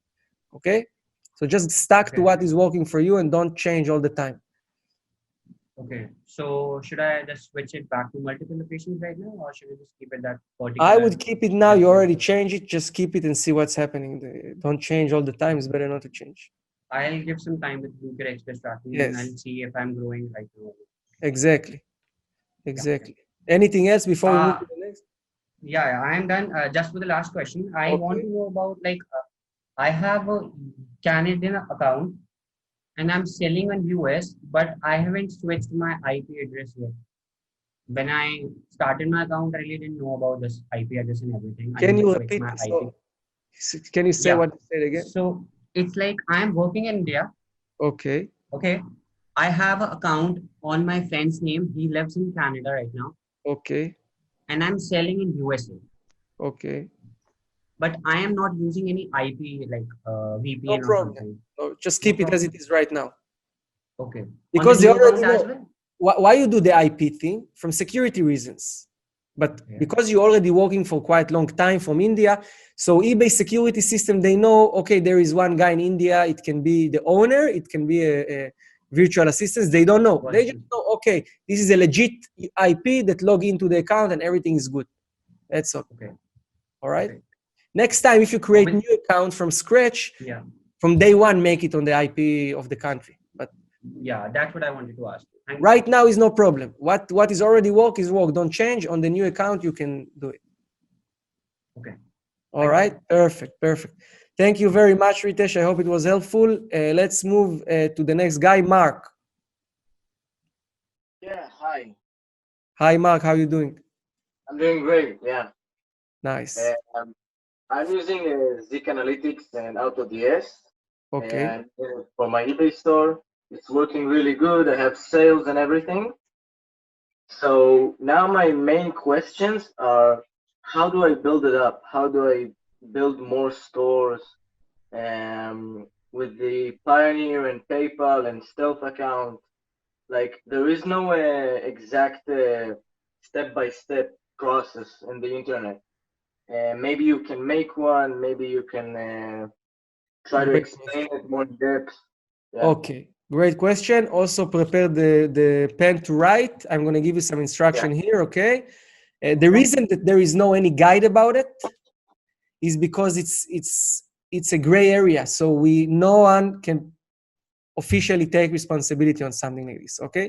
Okay? So just stuck to what is working for you and don't change all the time. Okay. So should I just switch it back to multiple locations right now, or should we just keep it that particular? I would keep it now. You already changed it. Just keep it and see what's happening. Don't change all the time. It's better not to change. I'll give some time with Care Express tracking, yes. And I'll see if I'm growing right now. Exactly. Anything else before we move to the next? Yeah, I'm done. Just for the last question, I want to know about I have a Canadian account and I'm selling in US, but I haven't switched my IP address yet. When I started my account, I really didn't know about this IP address and everything. Can you repeat? Can you say what you said again? So it's like I'm working in India. Okay. I have an account on my friend's name. He lives in Canada right now. Okay. And I'm selling in USA. Okay. But I am not using any IP like VPN. No problem. No, just keep it as it is right now. Okay. Because they already know why you do the IP thing from security reasons. But because you're already working for quite a long time from India, so eBay security system, they know, okay, there is one guy in India. It can be the owner. It can be a virtual assistant. They don't know. They just know, okay, this is a legit IP that log into the account and everything is good. That's all. Okay. All right. Okay. Next time, if you create a new account from scratch, from day one, make it on the IP of the country. But yeah, that's what I wanted to ask. Right now is no problem. What is already work is work. Don't change. On the new account, you can do it. Okay. All right. Perfect. Thank you very much, Ritesh. I hope it was helpful. Let's move to the next guy, Mark. Yeah, hi. Hi, Mark. How are you doing? I'm doing great, yeah. Nice. I'm using ZikAnalytics and AutoDS. Okay. And for my eBay store, it's working really good. I have sales and everything. So now my main questions are, how do I build it up? How do I build more stores with the Payoneer and PayPal and Stealth account? Like, there is no exact step-by-step process in the internet. Maybe you can make one. Maybe you can try to explain it more in depth. Yeah. Okay, great question. Also prepare the pen to write. I'm going to give you some instruction here, okay? The reason that there is no any guide about it is because it's a gray area. So no one can officially take responsibility on something like this, okay?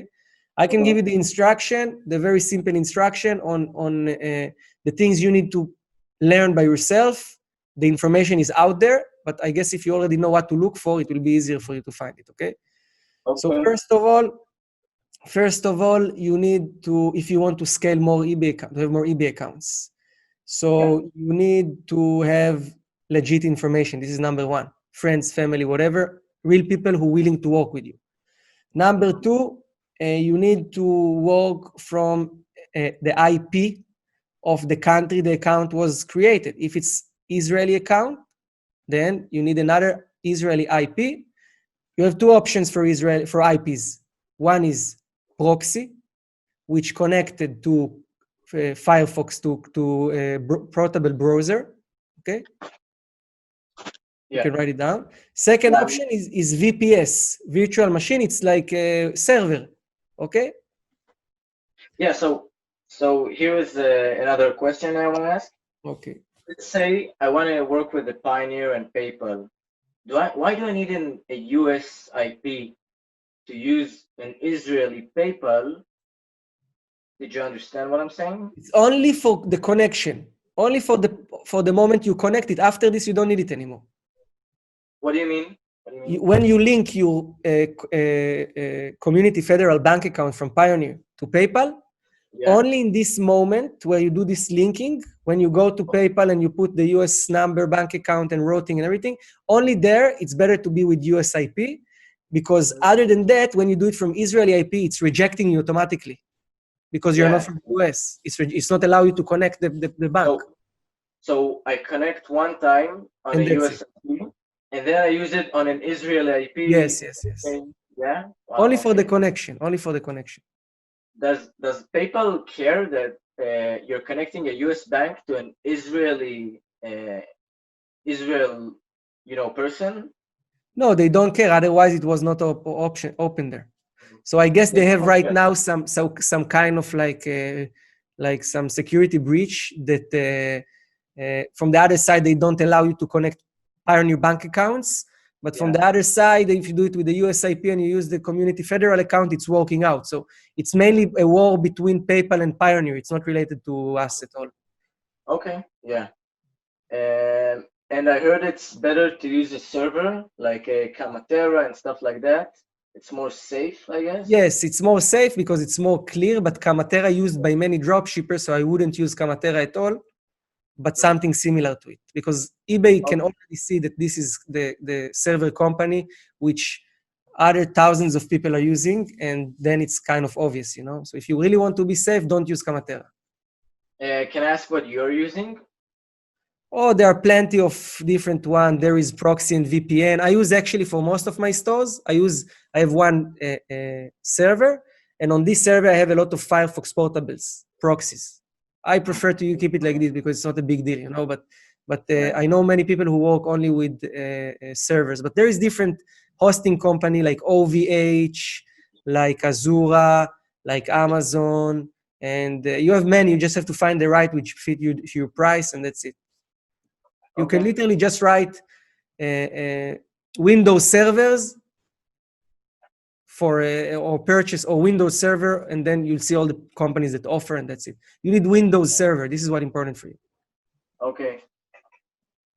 I can give you the instruction, the very simple instruction on the things you need to learn by yourself. The information is out there, but I guess if you already know what to look for, it will be easier for you to find it, okay? So first of all, you need to, if you want to scale more eBay, to have more eBay accounts. So you need to have legit information. This is number one. Friends, family, whatever, real people who are willing to work with you. Number two, you need to work from the IP of the country the account was created. If it's Israeli account, then you need another Israeli IP. You have two options for Israel for IPs. One is proxy, which connected to Firefox to a portable browser. Okay. You can write it down. Second option is VPS, virtual machine. It's like a server. Okay. Yeah. So here is another question I want to ask. Okay. Let's say I want to work with the Payoneer and PayPal. Why do I need a US IP to use an Israeli PayPal? Did you understand what I'm saying? It's only for the connection. Only for the moment you connect it. After this, you don't need it anymore. What do you mean? When you link your community federal bank account from Payoneer to PayPal, only in this moment where you do this linking, when you go to PayPal and you put the US number, bank account, and routing and everything, only there it's better to be with US IP, because other than that, when you do it from Israeli IP, it's rejecting you automatically because you're not from the US. It's not allow you to connect the bank. So I connect one time on a US IP, and then I use it on an Israeli IP. Yes. Yeah. Wow, only for the connection. Only for the connection. Does PayPal care that you're connecting a US bank to an Israeli person? No, they don't care. Otherwise, it was not open there. So I guess they have right now some kind of like some security breach that from the other side they don't allow you to connect Payoneer bank accounts. But from the other side, if you do it with the US IP and you use the community federal account, it's working out. So it's mainly a war between PayPal and Payoneer. It's not related to us at all. Okay, yeah. And I heard it's better to use a server like a Kamatera and stuff like that. It's more safe, I guess. Yes, it's more safe because it's more clear, but Kamatera used by many dropshippers, so I wouldn't use Kamatera at all, but something similar to it. Because eBay can already see that this is the server company, which other thousands of people are using, and then it's kind of obvious, you know? So if you really want to be safe, don't use Kamatera. Can I ask what you're using? Oh, there are plenty of different ones. There is proxy and VPN. I use actually for most of my stores, I have one server, and on this server I have a lot of Firefox portables, proxies. I prefer to keep it like this because it's not a big deal, you know, but I know many people who work only with servers, but there is different hosting company like OVH, like Azura, like Amazon, and you have many. You just have to find the right which fit your price, and that's it. You can literally just write Windows servers for or purchase or Windows server, and then you'll see all the companies that offer, and that's it. You need Windows server. This is what's important for you. Okay.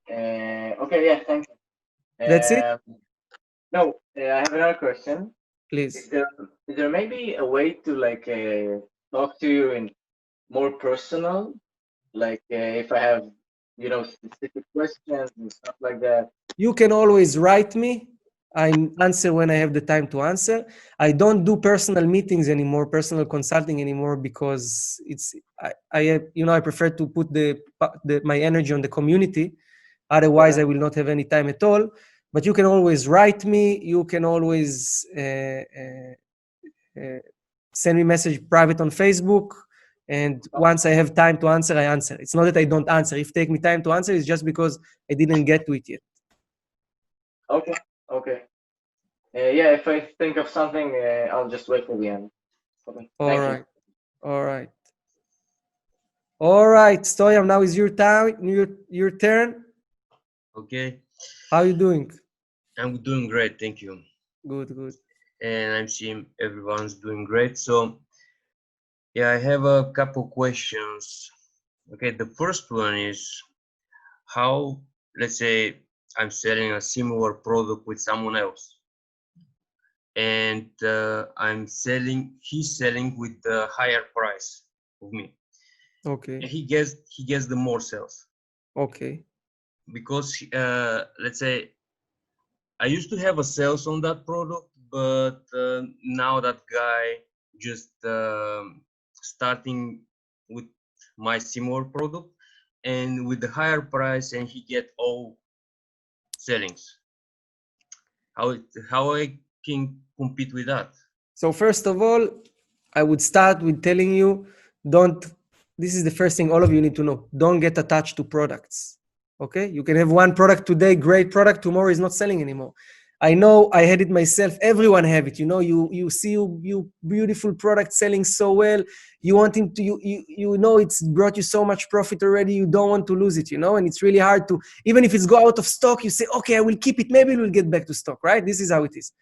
Okay. Yeah. Thank you. That's it. No, I have another question. Please. Is there maybe a way to like talk to you in more personal, like if I have specific questions and stuff like that? You can always write me. I answer when I have the time to answer. I don't do personal meetings anymore, personal consulting anymore, because I prefer to put my energy on the community. Otherwise, I will not have any time at all. But you can always write me. You can always send me message private on Facebook. And once I have time to answer, I answer. It's not that I don't answer. If it takes me time to answer, it's just because I didn't get to it yet. Okay. Yeah, if I think of something, I'll just wait for the end. Okay. All right, Stoyam, now is your time, your turn. Okay. How are you doing? I'm doing great, thank you. Good. and I'm seeing everyone's doing great. So yeah, I have a couple questions. Okay, the first one is how, let's say I'm selling a similar product with someone else, and he's selling with the higher price of me, Okay. and he gets the more sales Okay. because let's say I used to have a sales on that product, but now that guy just starting with my similar product and with the higher price, and he get all sellings. How I can compete with that? So first of all, I would start with telling you, don't, this is the first thing all of you need to know. Don't get attached to products. Okay? You can have one product today, great product, tomorrow is not selling anymore. I know I had it myself. Everyone have it. You know, you see you beautiful product selling so well. You want him to, you know it's brought you so much profit already. You don't want to lose it, you know, and it's really hard to, even if it's go out of stock, you say, okay, I will keep it. Maybe it will get back to stock, right? This is how it is.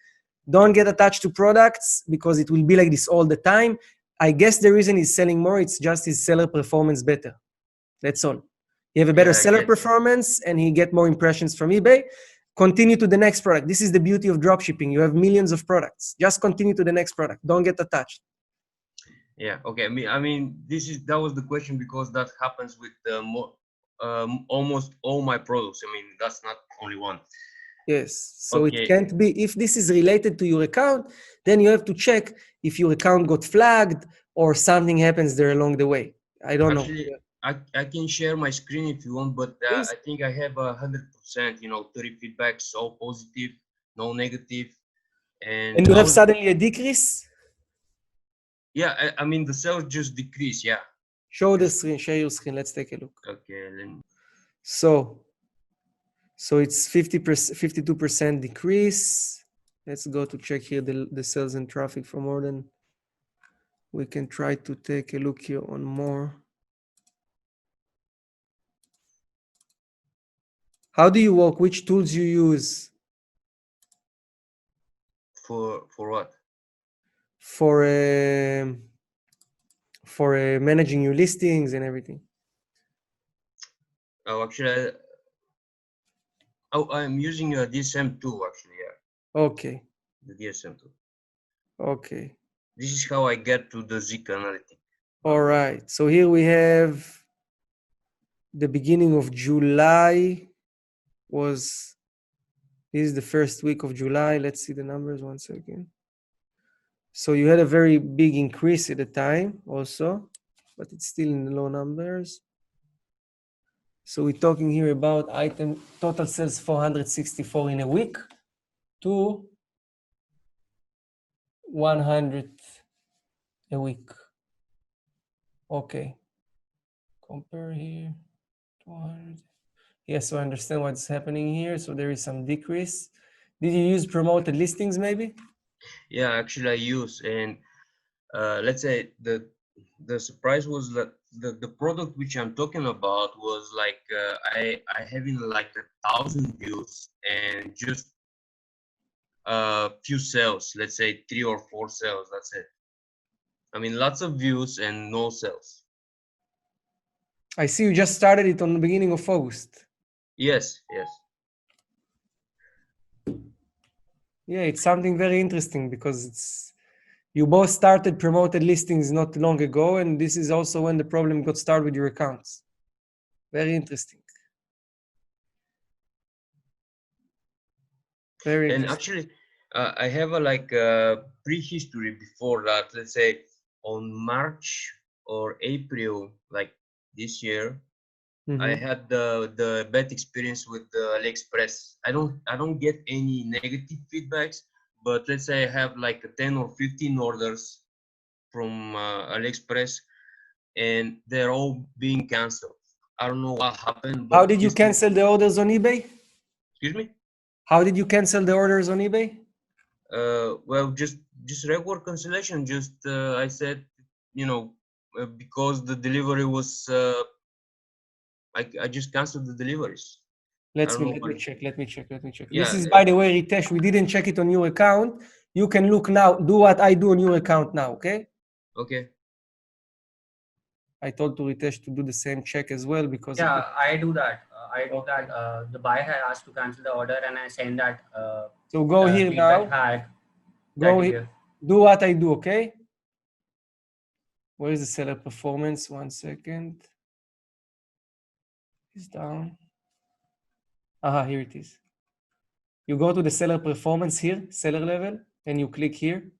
Don't get attached to products because it will be like this all the time. I guess the reason he's selling more, it's just his seller performance better. That's all. You have a better Yeah, I seller get. performance and he get more impressions from eBay. Continue to the next product. This is the beauty of dropshipping. You have millions of products. Just continue to the next product. Don't get attached. Yeah, okay. I mean, that was the question because that happens with almost all my products. I mean, that's not only one. Yes. So it Okay. can't be, if this is related to your account, then you have to check if your account got flagged or something happens there along the way. I don't know. Actually, I can share my screen if you want, but Please. I think I have 100%, 30 feedbacks, all positive, no negative. And And you I have was, suddenly a decrease? yeah, I mean, the sales just decrease. Yeah. Show the screen, share your screen. Let's take a look. Okay. So it's 50%, 52% decrease. Let's go to check here the sales and traffic for more than, we can try to take a look here on more. How do you work? Which tools you use? For what? For managing your listings and everything. Oh, actually, I'm using a DSM2 actually. Yeah, Okay. the DSM2. Okay. This is how I get to the ZikAnalytics. All right. So here we have the beginning of July was, this is the first week of July. Let's see the numbers 1 second. So you had a very big increase at the time also, but it's still in the low numbers. So we're talking here about item total sales 464 in a week to 100 a week. Okay. Compare here. 200. Yes, so I understand what's happening here. So there is some decrease. Did you use promoted listings maybe? Yeah, actually I use, and let's say the surprise was that the product which I'm talking about was like I having like 1,000 views and just a few sales, let's say 3 or 4 sales. That's it. I mean, lots of views and no sales. I see you just started it on the beginning of August. Yes. Yeah, it's something very interesting because it's, you both started promoted listings not long ago, and this is also when the problem got started with your accounts. Very interesting. Very And interesting. actually, I have a prehistory before that. Let's say on March or April, like this year, I had the bad experience with AliExpress. I don't get any negative feedbacks, but let's say I have like 10 or 15 orders from AliExpress, and they're all being canceled. I don't know what happened, How but did you cancel the orders on eBay? excuse me. How did you cancel the orders on eBay? Well, just regular cancellation. Just I said, because the delivery was, I just canceled the deliveries. Let don't know me what. check. This Yeah. is, by the way, Ritesh, we didn't check it on your account. You can look now, do what I do on your account now, okay? Okay. I told to Ritesh to do the same check as well because of Yeah, I do that. Okay. The buyer had asked to cancel the order, and I send that So go here feedback now. hack. Go here. Do what I do, okay? Where is the seller performance? 1 second. It's down. Aha, here it is. You go to the seller performance here, seller level, and you click here,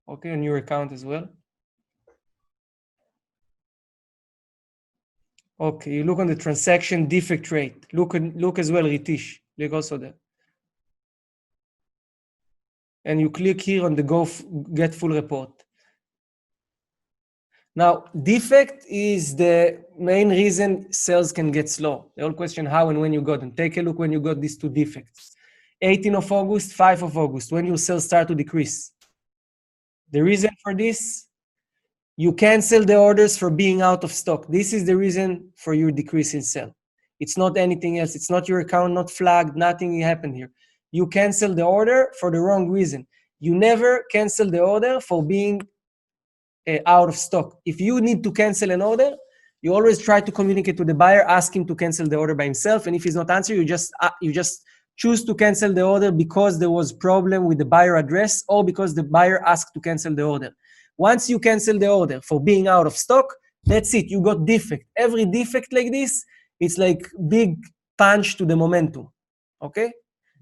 okay, on your account as well. Okay, you look on the transaction defect rate. Look as well, Ritish. Look also there. And you click here on the get full report. Now, defect is the main reason sales can get slow. The whole question how and when you got them. Take a look when you got these two defects. 18 of August, 5 of August, when your sales start to decrease. The reason for this, you cancel the orders for being out of stock. This is the reason for your decrease in sale. It's not anything else. It's not your account, not flagged, nothing happened here. You cancel the order for the wrong reason. You never cancel the order for being out of stock. If you need to cancel an order, you always try to communicate to the buyer, ask him to cancel the order by himself. And if he's not answering, you just choose to cancel the order because there was problem with the buyer address or because the buyer asked to cancel the order. Once you cancel the order for being out of stock, that's it. You got defect. Every defect like this, it's like big punch to the momentum. Okay?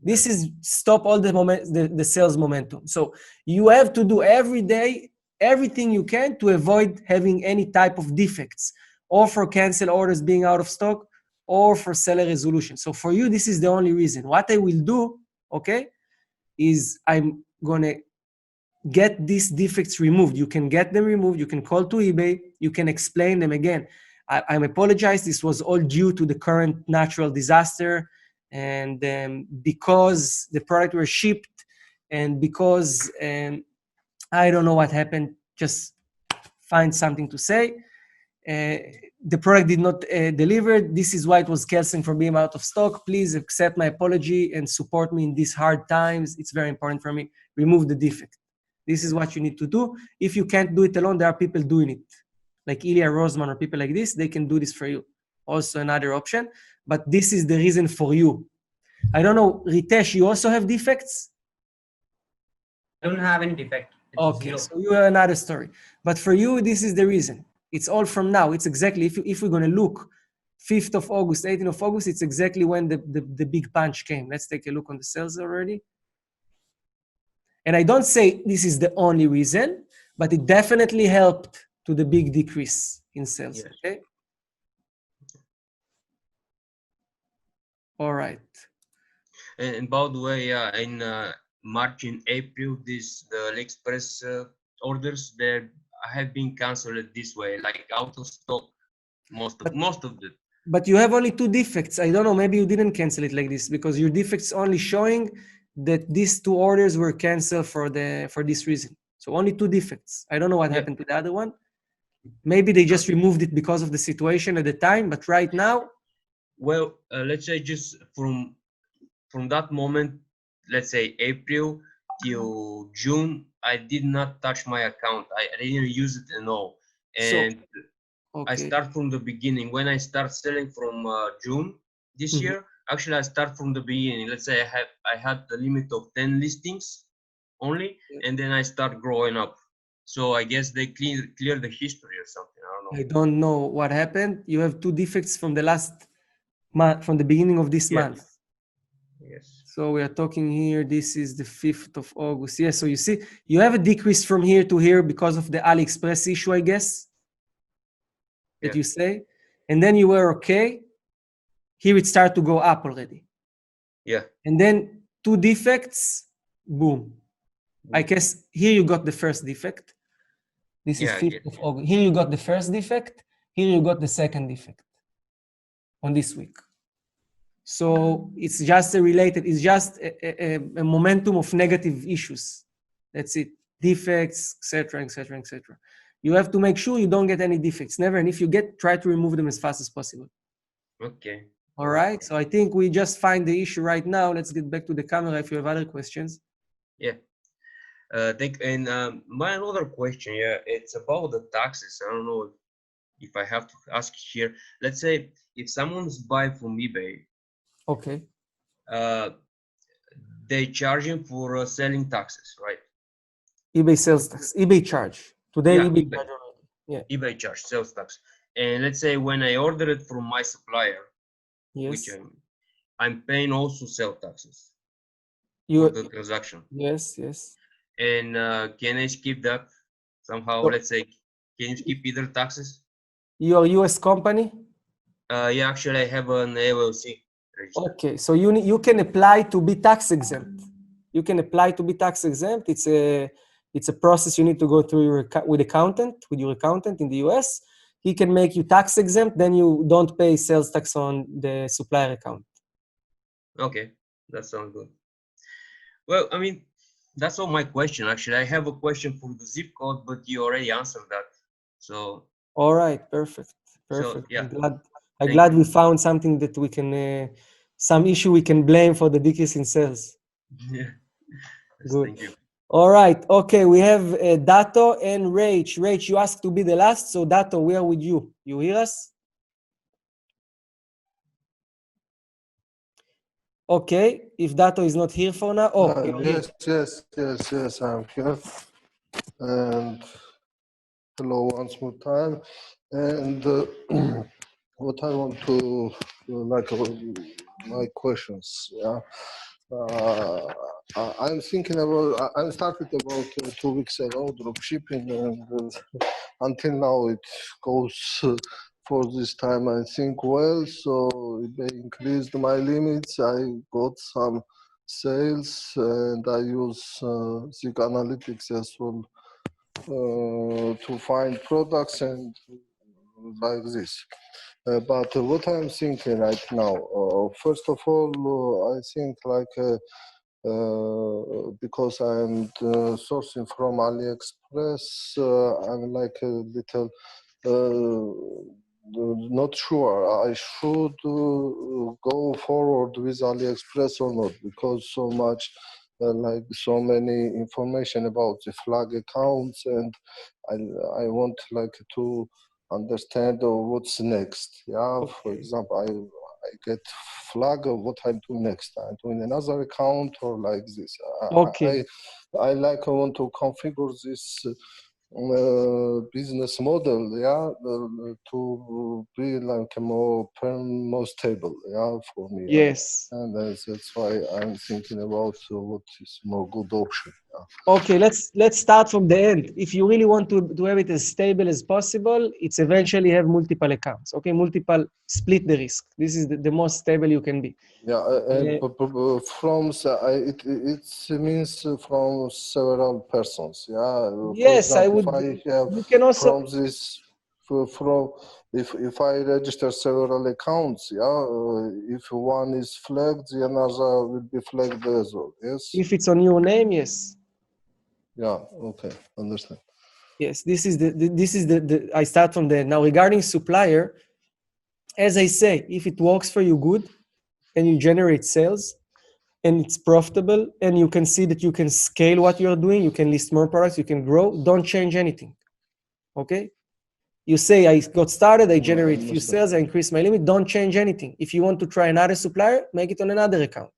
This is stop all the sales momentum. So you have to do every day everything you can to avoid having any type of defects, or for cancel orders being out of stock, or for seller resolution. So for you, this is the only reason. What I will do, okay, is I'm gonna get these defects removed. You can get them removed. You can call to eBay. You can explain them again. I apologize. This was all due to the current natural disaster, and because the product was shipped, and because I don't know what happened. Just find something to say. The product did not deliver. This is why it was canceled from being out of stock. Please accept my apology and support me in these hard times. It's very important for me. Remove the defect. This is what you need to do. If you can't do it alone, there are people doing it. Like Ilya Rosman or people like this, they can do this for you. Also another option. But this is the reason for you. I don't know, Ritesh, you also have defects? I don't have any defect. It's Okay, zero. so you have another story. But for you, this is the reason. It's all from now. It's exactly, if we're going to look, 5th of August, 18th of August, it's exactly when the big punch came. Let's take a look on the sales already. And I don't say this is the only reason, but it definitely helped to the big decrease in sales, Yes. okay? All right. And by the way, in March and April, the AliExpress orders there have been canceled this way, like out of stock, most of them. But you have only 2 defects. I don't know, maybe you didn't cancel it like this because your defects only showing that these 2 orders were canceled for this reason. So only 2 defects. I don't know what happened to the other one. Maybe they just removed it because of the situation at the time, but right now. Well, let's say just from that moment, let's say April till June, I did not touch my account. I didn't use it at all. And I start from the beginning. When I start selling from June this year, actually I start from the beginning. Let's say I had the limit of 10 listings only, and then I start growing up. So I guess they clear the history or something. I don't know. I don't know what happened. You have 2 defects from the last month, from the beginning of this month. Yes. So we are talking here, this is the 5th of August. Yes, so you see, you have a decrease from here to here because of the AliExpress issue, I guess, that you say. And then you were okay. Here it started to go up already. Yeah. And then 2 defects, boom. I guess here you got the first defect. This is 5th of August. Here you got the first defect. Here you got the second defect on this week. So it's just it's just a momentum of negative issues. That's it. Defects, etc., etc., etc. You have to make sure you don't get any defects. Never. And if you get, try to remove them as fast as possible. Okay. All right. So I think we just find the issue right now. Let's get back to the camera if you have other questions. Yeah. My another question, yeah, it's about the taxes. I don't know if I have to ask here. Let's say if someone's buying from eBay, Okay. uh, they charge him for selling taxes, right? eBay sales tax, eBay charge. Today Yeah, eBay eBay. charge already. Yeah. eBay charge sales tax. And let's say when I order it from my supplier, which Yes. I'm paying also sales taxes for You. the transaction. Yes. Yes. And can I skip that somehow? So Let's say, can you skip either taxes? you are US company. Yeah, actually, I have an LLC registered. Okay. So you can apply to be tax exempt. You can apply to be tax exempt. It's a process you need to go through with your accountant in the US. He can make you tax exempt. Then you don't pay sales tax on the supplier account. Okay, that sounds good. Well, I mean, that's all my question. Actually, I have a question for the zip code, but you already answered that. So, All right, perfect, perfect. yeah, I'm thank glad you. we found something that we can, some issue we can blame for the decrease in sales. Yeah, yes, Good. thank you. All right, okay, we have Dato and Rach. Rach, you asked to be the last, so Dato, we are with you. You hear us? Okay, if Dato is not here for now, oh, you're here. Yes, I'm here. And hello once more time. And what I want to my questions. Yeah, I'm thinking about. I started about 2 weeks ago dropshipping, and until now it goes for this time. I think well, so they increased my limits. I got some sales, and I use ZikAnalytics as well to find products and like this. But what I'm thinking right now, first of all, I think because I'm sourcing from AliExpress, I'm like a little not sure I should go forward with AliExpress or not, because so much like so many information about the flag accounts, and I want like to understand what's next. Yeah, Okay. for example, I get flag of what I'm doing next. I'm doing another account or like this. Okay. I want to configure this business model, yeah, to be like a more stable, yeah, for me. Yes. And that's why I'm thinking about what is more good option. Okay, let's start from the end. If you really want to have it as stable as possible, it's eventually have multiple accounts. Okay, split the risk. This is the most stable you can be. Yeah, and from it means from several persons. Yeah, for Yes, I example, would. if I have You can also. from this from if I register several accounts, yeah, if one is flagged, the another will be flagged as well. Yes. If it's on your name, yes. Yeah. Okay. Understand. Yes, this is the I start from there. Now regarding supplier, as I say, if it works for you good and you generate sales and it's profitable and you can see that you can scale what you're doing, you can list more products, you can grow, don't change anything. Okay? You say, I got started, I generate few sales, I increase my limit, don't change anything. If you want to try another supplier, make it on another account.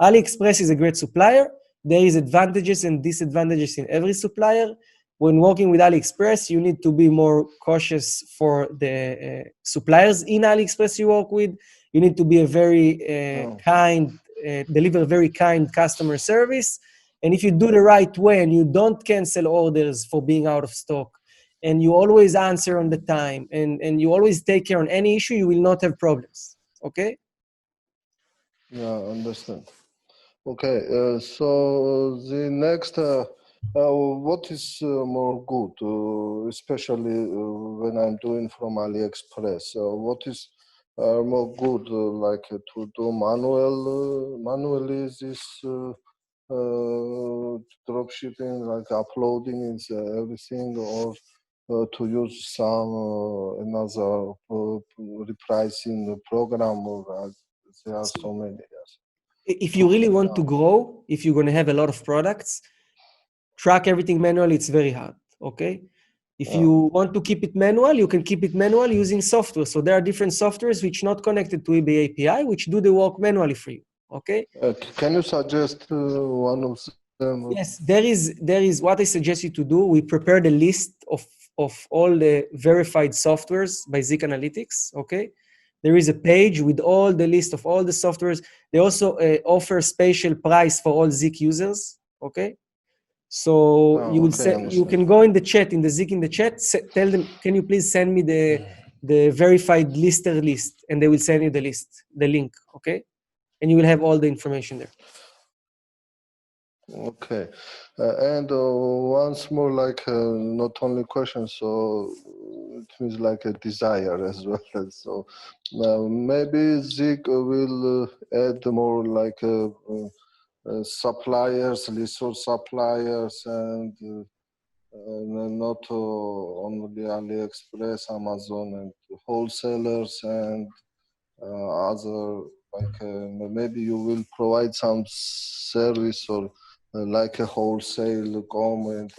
AliExpress is a great supplier. There is advantages and disadvantages in every supplier. When working with AliExpress, you need to be more cautious for the suppliers in AliExpress you work with. You need to be a very deliver very kind customer service. And if you do the right way and you don't cancel orders for being out of stock, and you always answer on the time, and you always take care on any issue, you will not have problems. Okay? Yeah, understand. Okay, so the next, what is more good, especially when I'm doing from AliExpress? What is more good, like to do manually this drop shipping, like uploading is everything, or to use some another repricing program, or there are so many. Yes. If you really want to grow, if you're going to have a lot of products, track everything manually, it's very hard, okay? If you want to keep it manual, you can keep it manual using software. So there are different softwares which not connected to eBay API, which do the work manually for you, okay? Can you suggest one of them? Yes, there is what I suggest you to do. We prepared a list of all the verified softwares by ZikAnalytics, okay? There is a page with all the list of all the softwares. They also offer special price for all Zik users, okay? So you will say, you can go in the chat, in the Zik in the chat, tell them, can you please send me the verified lister list, and they will send you the list, the link, okay? And you will have all the information there. Okay, and once more, like not only question, so it means like a desire as well. So maybe Zik will add more like suppliers, list of suppliers, and not only AliExpress, Amazon, and wholesalers, and other, like maybe you will provide some service, or like a wholesale government,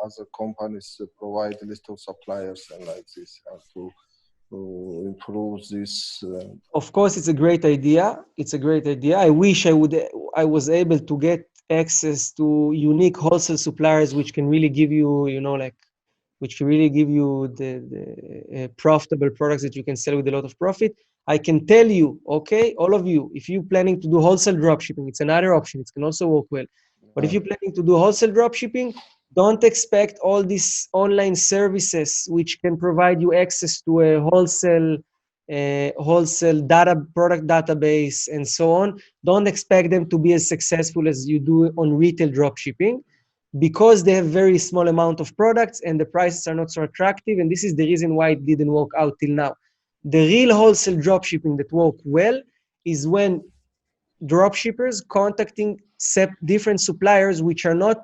other companies provide a list of suppliers and like this, and to improve this. Of course, it's a great idea. It's a great idea. I wish I was able to get access to unique wholesale suppliers, which can really give you, you know, like, which can really give you the profitable products that you can sell with a lot of profit. I can tell you, okay, all of you, if you're planning to do wholesale dropshipping, it's another option. It can also work well. But if you're planning to do wholesale dropshipping, don't expect all these online services which can provide you access to a wholesale product database and so on. Don't expect them to be as successful as you do on retail dropshipping, because they have very small amount of products and the prices are not so attractive. And this is the reason why it didn't work out till now. The real wholesale dropshipping that work well is when dropshippers contacting different suppliers, which are not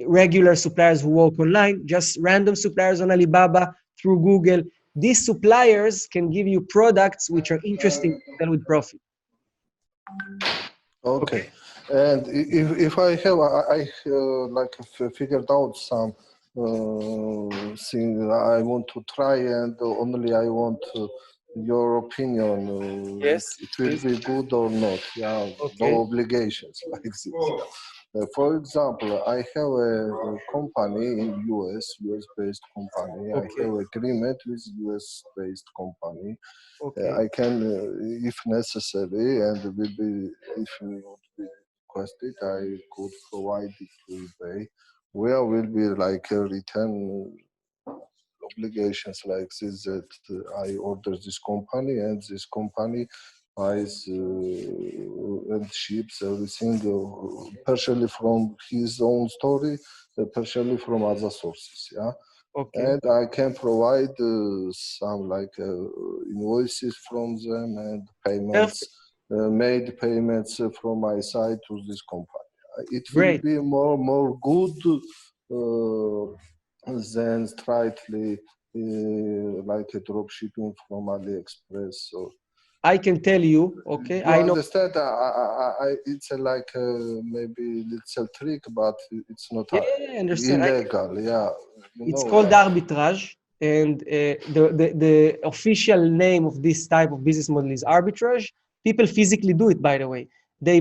regular suppliers who work online, just random suppliers on Alibaba, through Google. These suppliers can give you products which are interesting to sell with profit. Okay. And if I have, I like figured out some thing I want to try, and only I want your opinion. Yes, it will please. be good or not. Yeah, Okay. no obligations like this. For example, I have a company in US-based company. Okay. I have agreement with US-based company. Okay. I can, if necessary, and will be, if you would be requested, I could provide it to eBay, where will be like a return obligations like this, that I order this company, and this company buys and ships everything partially from his own story, partially from other sources. Yeah. Okay. And I can provide some like invoices from them, and payments, made payments from my side to this company. It will Great. be more good than straightly like a drop shipping from AliExpress. So I can tell you, okay, you I know. understand? It's like maybe it's a trick, but it's not Yeah, I understand. illegal. Yeah, It's called arbitrage, and the official name of this type of business model is arbitrage. People physically do it, by the way. They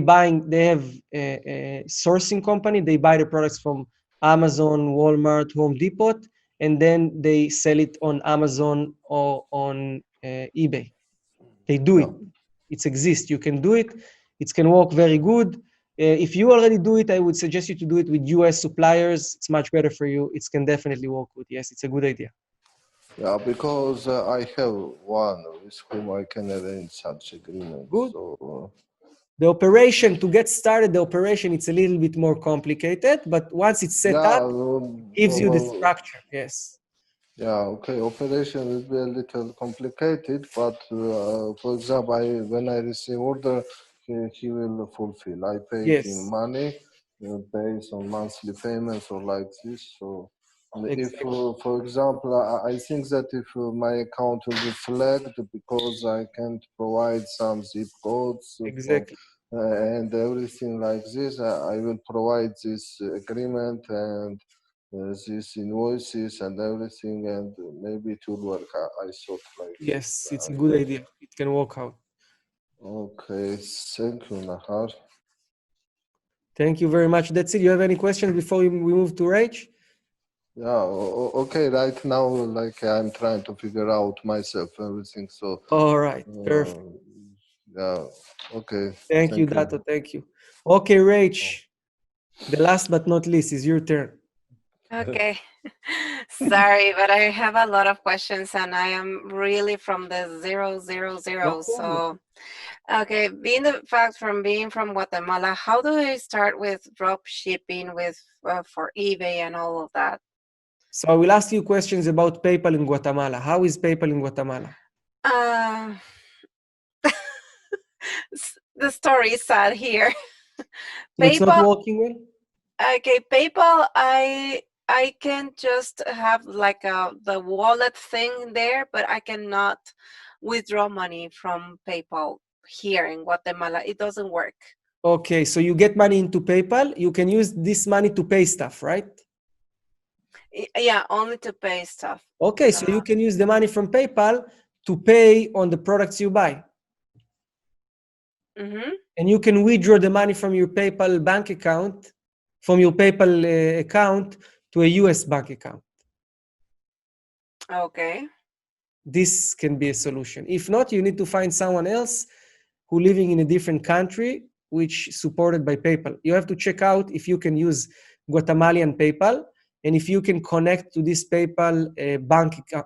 have a sourcing company. They buy the products from Amazon, Walmart, Home Depot, and then they sell it on Amazon or on eBay. They do it. It exists. You can do it. It can work very good. If you already do it, I would suggest you to do it with US suppliers. It's much better for you. It can definitely work good. Yes, it's a good idea. Yeah, because I have one with whom I can arrange such agreement. Good. So, the operation, to get started, the operation, it's a little bit more complicated, but once it's set up, it gives you the structure. Yes. Yeah, okay. Operation will be a little complicated, but for example, when I receive order, he will fulfill. I pay him money based on monthly payments or like this. So If, Exactly. for example, I think that if my account will be flagged because I can't provide some zip codes for, Exactly. and everything like this, I will provide this agreement and these invoices and everything, and maybe it will work. I thought like this. Yes, it's a good idea. It can work out. Okay, thank you, Nahar. Thank you very much. That's it. You have any questions before we move to Rach? Yeah, okay, right now, like I'm trying to figure out myself everything, so All right. Perfect. yeah, okay, Thank you, thank you. Dato. Thank you. Okay, Rach. The last but not least is your turn. Okay. Sorry, but I have a lot of questions and I am really from the 000. No problem. So, okay, being from Guatemala, how do I start with drop shipping for eBay and all of that? So I will ask you questions about PayPal in Guatemala. How is PayPal in Guatemala? The story is sad here. So it's not PayPal, working well? okay, PayPal, I can just have like the wallet thing there, but I cannot withdraw money from PayPal here in Guatemala. It doesn't work. Okay, so you get money into PayPal. You can use this money to pay stuff, right? Yeah, only to pay stuff. Okay, so you can use the money from PayPal to pay on the products you buy. Mm-hmm. And you can withdraw the money from your PayPal bank account, from your PayPal account to a US bank account. Okay. This can be a solution. If not, you need to find someone else who living in a different country, which supported by PayPal. You have to check out if you can use Guatemalan PayPal and if you can connect to this PayPal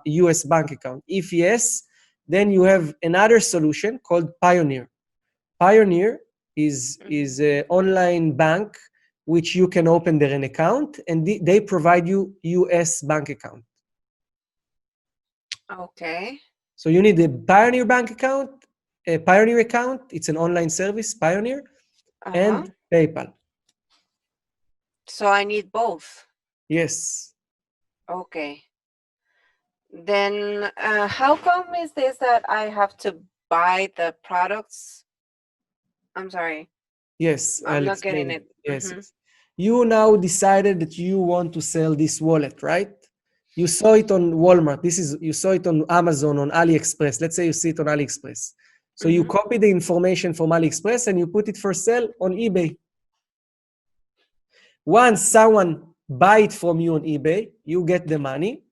US bank account. If yes, then you have another solution called Payoneer. Payoneer is an online bank which you can open there an account and they provide you US bank account. Okay. So you need a Payoneer bank account, a Payoneer account. It's an online service, Payoneer, and PayPal. So I need both. Yes. Okay. Then how come is this that I have to buy the products? I'm sorry. Yes, I'm I'll not explain getting it. Yes, Mhm. yes. You now decided that you want to sell this wallet, right? You saw it on Walmart. You saw it on Amazon, on AliExpress. Let's say you see it on AliExpress. So you copy the information from AliExpress and you put it for sale on eBay. Once someone buy it from you on eBay, you get the money.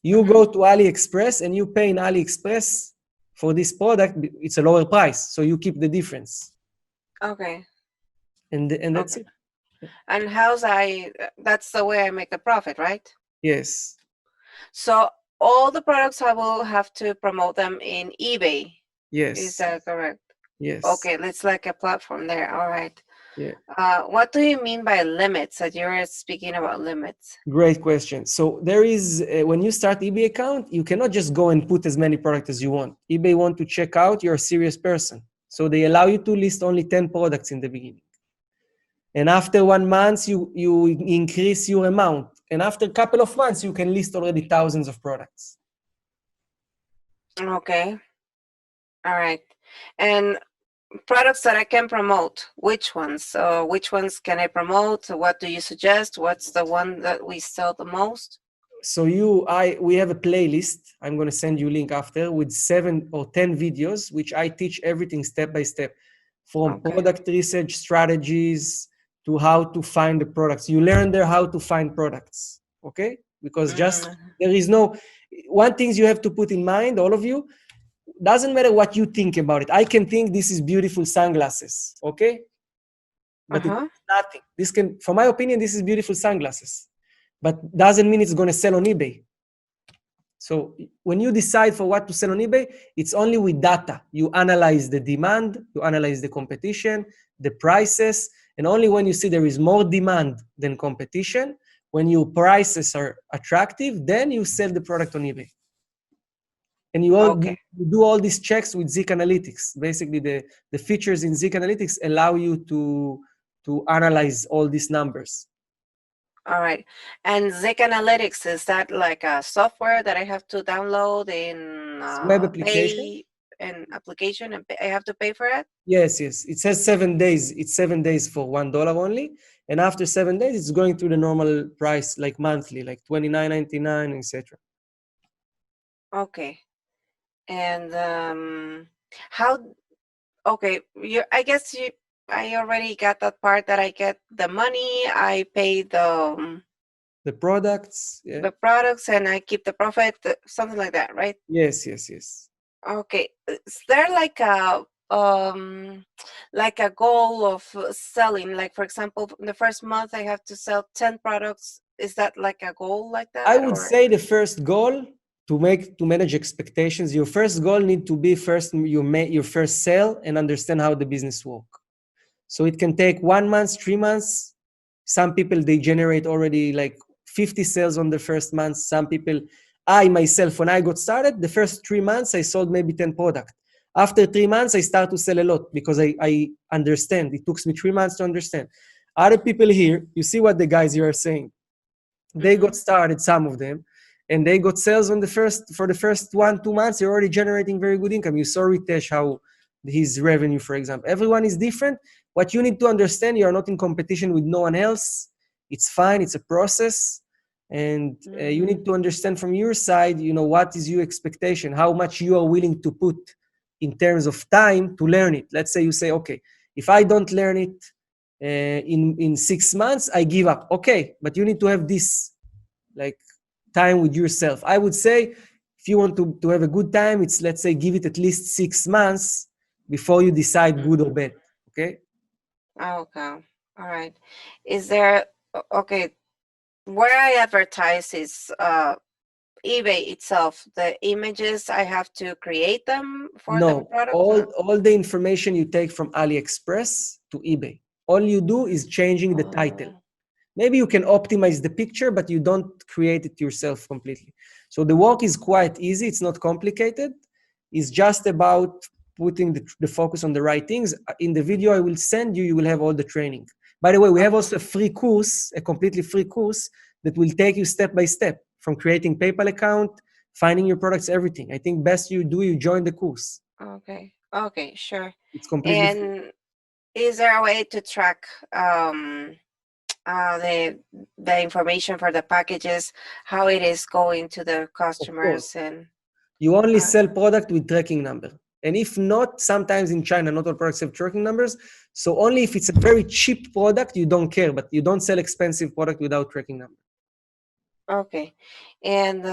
You go to AliExpress and you pay in AliExpress for this product. It's a lower price, so you keep the difference. Okay. And that's it. And that's the way I make the profit, right? Yes. So all the products I will have to promote them in eBay. Yes. Is that correct? Yes. Okay, it's like a platform there. All right. Yeah. What do you mean by limits? That you're speaking about limits. Great question. So there is, when you start eBay account, you cannot just go and put as many products as you want. eBay want to check out you're a serious person. So they allow you to list only 10 products in the beginning. And after 1 month, you increase your amount. And after a couple of months, you can list already thousands of products. Okay. All right. And products that I can promote, which ones? Which ones can I promote? What do you suggest? What's the one that we sell the most? So we have a playlist. I'm going to send you a link after with 7 or 10 videos, which I teach everything step by step, from product research strategies to how to find the products. You learn there how to find products, okay? Because there is one thing you have to put in mind, all of you, doesn't matter what you think about it. I can think this is beautiful sunglasses, okay? But it's nothing. For my opinion, this is beautiful sunglasses. But doesn't mean it's going to sell on eBay. So when you decide for what to sell on eBay, it's only with data. You analyze the demand, you analyze the competition, the prices, and only when you see there is more demand than competition, when your prices are attractive, then you sell the product on eBay. And you do all these checks with ZikAnalytics. Basically, the features in ZikAnalytics allow you to analyze all these numbers. All right. And ZikAnalytics, is that like a software that I have to download in It's web application. pay an application and I have to pay for it? Yes, yes. It says 7 days. It's 7 days for $1 only. And after 7 days, it's going through the normal price, like monthly, like $29.99, etc. Okay. And how, okay, I guess I already got that part that I get the money, I pay The products, yeah. the products, and I keep the profit, something like that, right? Yes, yes, yes. Okay. Is there like a goal of selling? Like, for example, in the first month I have to sell 10 products. Is that like a goal like that? I would or? say the first goal to manage expectations, your first goal need to be first you make your first sale and understand how the business work. So it can take 1 month, 3 months. Some people, they generate already like 50 sales on the first month. Some people, I myself, when I got started, the first 3 months, I sold maybe 10 products. After 3 months, I start to sell a lot because I understand. It took me 3 months to understand. Other people here, you see what the guys here are saying. They got started, some of them, and they got sales for the first 1-2 months. They're already generating very good income. You saw Ritesh, how his revenue, for example. Everyone is different. What you need to understand, you are not in competition with no one else. It's fine. It's a process. And you need to understand from your side, what is your expectation, how much you are willing to put in terms of time to learn it. Let's say you say, okay, if I don't learn it in 6 months, I give up. Okay, but you need to have this like time with yourself. I would say if you want to have a good time, it's, let's say, give it at least 6 months before you decide good or bad. Okay. Okay. All right. Is there, okay, where I advertise is eBay itself. The images, I have to create them for the product? All the information you take from AliExpress to eBay. All you do is changing the title. Maybe you can optimize the picture, but you don't create it yourself completely. So the work is quite easy. It's not complicated. It's just about putting the focus on the right things. In the video I will send you, you will have all the training. By the way, we have also a free course, a completely free course that will take you step by step from creating PayPal account, finding your products, everything. I think best you join the course. Okay. Okay, sure. It's completely free. And is there a way to track the information for the packages, how it is going to the customers? And you only sell product with tracking number. And if not, sometimes in China, not all products have tracking numbers. So only if it's a very cheap product, you don't care, but you don't sell expensive product without tracking number. Okay. And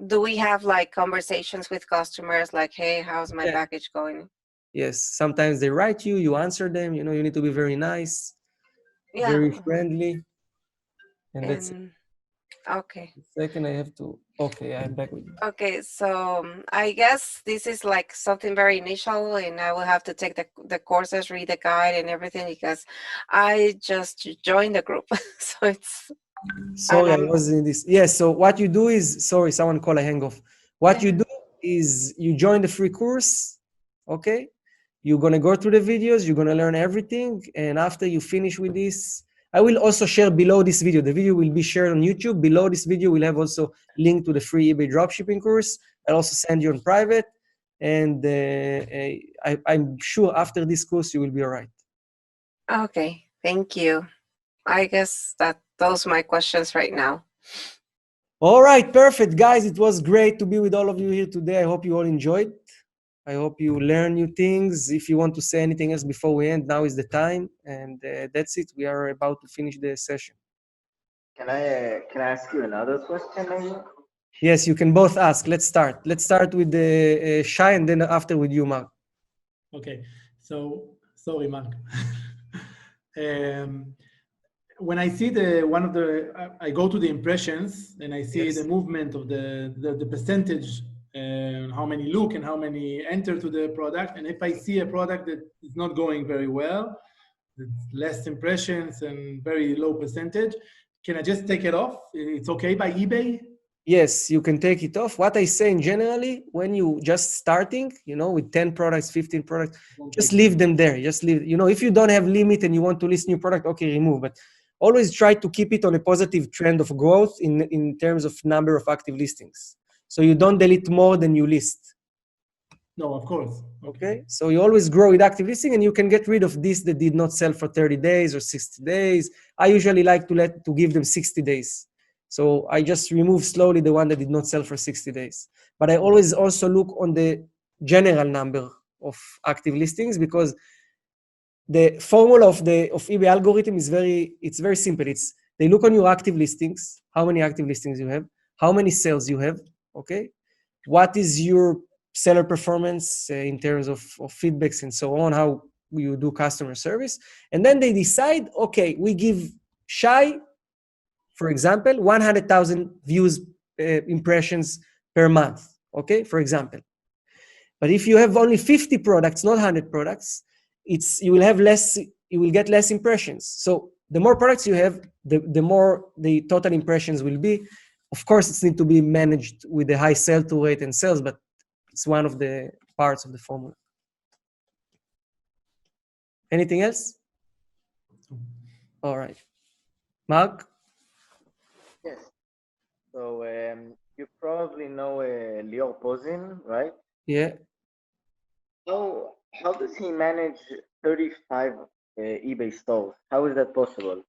do we have like conversations with customers like, hey, how's my package going? Yes. Sometimes they write you, you answer them, you need to be very nice, very friendly. And that's it. Okay. Second, I have to, okay, I'm back with you. Okay, so I guess this is like something very initial, and I will have to take the courses, read the guide and everything, because I just joined the group. So it's... Sorry, I was in this. Yes, so what you do is, sorry, someone call, I hang off. What you do is you join the free course, okay? You're gonna go through the videos, you're gonna learn everything, and after you finish with this, I will also share below this video. The video will be shared on YouTube. Below this video, we'll have also link to the free eBay dropshipping course. I'll also send you on private. And I'm sure after this course, you will be all right. Okay, thank you. I guess those are my questions right now. All right, perfect. Guys, it was great to be with all of you here today. I hope you all enjoyed. I hope you learn new things. If you want to say anything else before we end, now is the time. And that's it. We are about to finish the session. Can I ask you another question, maybe? Yes, you can both ask. Let's start. Let's start with the Shai, and then after with you, Mark. Okay. So, sorry, Mark. When I see I go to the impressions and I see the movement of the percentage, how many look and how many enter to the product. And if I see a product that is not going very well, less impressions and very low percentage, can I just take it off? It's okay by eBay? Yes, you can take it off. What I say in generally, when you just starting, with 10 products, 15 products, just leave them there. Just leave, if you don't have limit and you want to list new product, okay, remove. But always try to keep it on a positive trend of growth in terms of number of active listings. So you don't delete more than you list. No, of course. Okay, so you always grow with active listing, and you can get rid of this that did not sell for 30 days or 60 days. I usually like to give them 60 days. So I just remove slowly the one that did not sell for 60 days. But I always also look on the general number of active listings, because the formula of eBay algorithm is very simple. They look on your active listings, how many active listings you have, how many sales you have, okay? What is your seller performance in terms of feedbacks and so on, how you do customer service. And then they decide, okay, we give Shai, for example, 100,000 views, impressions per month, okay, for example. But if you have only 50 products, not 100 products, you will get less impressions. So the more products you have, the more the total impressions will be. Of course, it needs to be managed with a high sell-to rate and sales, but it's one of the parts of the formula. Anything else? All right. Mark? Yes. So you probably know Lior Pozin, right? Yeah. So how does he manage 35 eBay stores? How is that possible?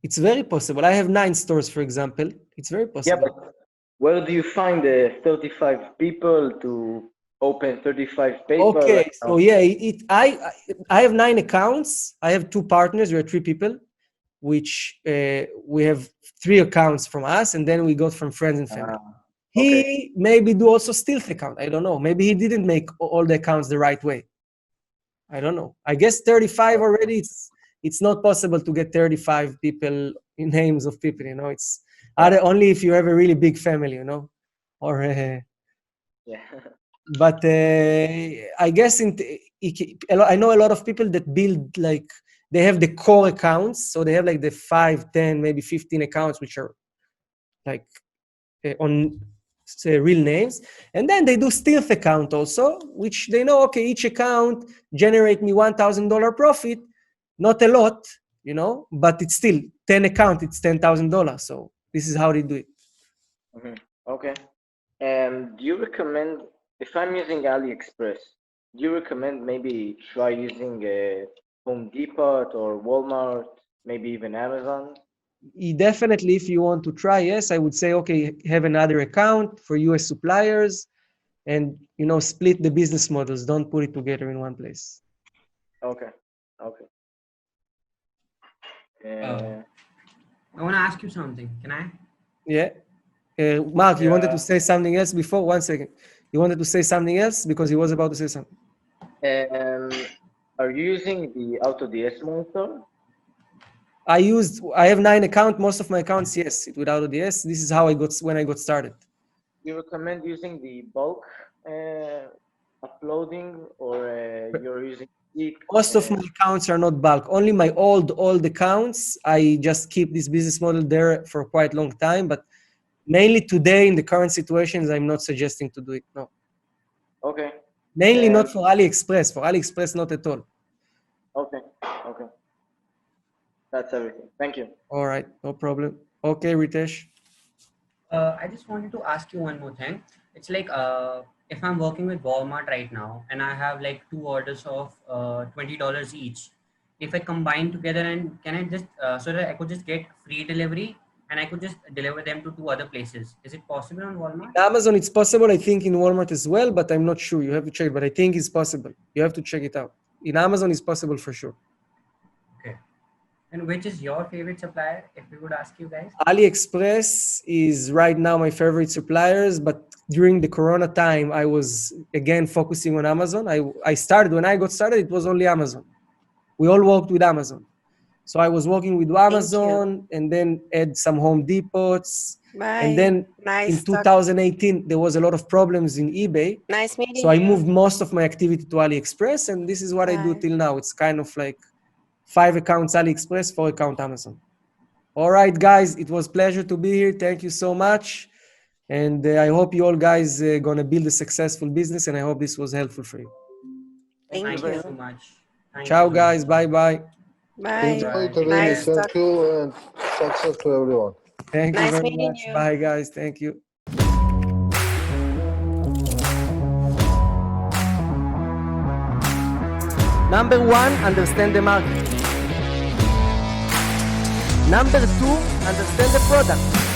It's very possible. I have 9 stores, for example. It's very possible. Yeah, but where do you find 35 people to open 35 paper? Okay, so yeah, I have 9 accounts. I have 2 partners. We are 3 people, which we have 3 accounts from us, and then we got from friends and family. He maybe do also stealth account. I don't know. Maybe he didn't make all the accounts the right way. I don't know. I guess 35 already. It's not possible to get 35 people in names of people. You know, it's only if you have a really big family. You know, or yeah. But I guess I know a lot of people that build like they have the core accounts, so they have like the 5, 10, maybe 15 accounts which are like on say real names, and then they do stealth account also, which they know, okay, each account generate me $1,000 profit, not a lot, you know, but it's still 10 account, it's $10,000. So this is how they do it. Mm-hmm. Okay. And do you recommend, if I'm using AliExpress, do you recommend maybe try using Home Depot or Walmart, maybe even Amazon? Definitely, if you want to try, yes, I would say, okay, have another account for US suppliers, and you know, split the business models. Don't put it together in one place. Okay. I want to ask you something. Can I? Yeah. Mark, you wanted to say something else before? 1 second. You wanted to say something else because he was about to say something. Are you using the AutoDS monitor? I have 9 accounts. Most of my accounts, yes, with AutoDS. This is how when I got started. You recommend using the bulk uploading, or you're using Zik? Most of my accounts are not bulk. Only my old accounts. I just keep this business model there for quite a long time, but mainly today in the current situations, I'm not suggesting to do it. No. Okay. Mainly not for AliExpress. For AliExpress, not at all. Okay. That's everything. Thank you. All right, no problem. Okay, Ritesh. I just wanted to ask you one more thing. It's like if I'm working with Walmart right now and I have like 2 orders of $20 each, if I combine together, and can I just so that I could just get free delivery and I could just deliver them to 2 other places? Is it possible on Walmart? Amazon, it's possible. I think in Walmart as well, but I'm not sure. You have to check, but I think it's possible. You have to check it out. In Amazon, it's possible for sure. Okay. And which is your favorite supplier, if we would ask you guys? AliExpress is right now my favorite suppliers, but during the Corona time, I was again focusing on Amazon. When I got started, it was only Amazon. We all worked with Amazon. So I was working with Amazon and then add some Home Depots. Bye. And then nice in 2018, there was a lot of problems in eBay. Nice meeting So I you. moved most of my activity to AliExpress, and this is what I do till now. It's kind of like 5 accounts AliExpress, 4 accounts Amazon. All right, guys, it was a pleasure to be here. Thank you so much. And I hope you all guys going to build a successful business, and I hope this was helpful for you. Thank you very much. Ciao, guys. Bye-bye. Bye. Enjoy the Nice Thank talk. you and success to everyone. Thank you Nice very meeting much. you. Bye, guys. Thank you. Number one, understand the market. Number two, understand the product.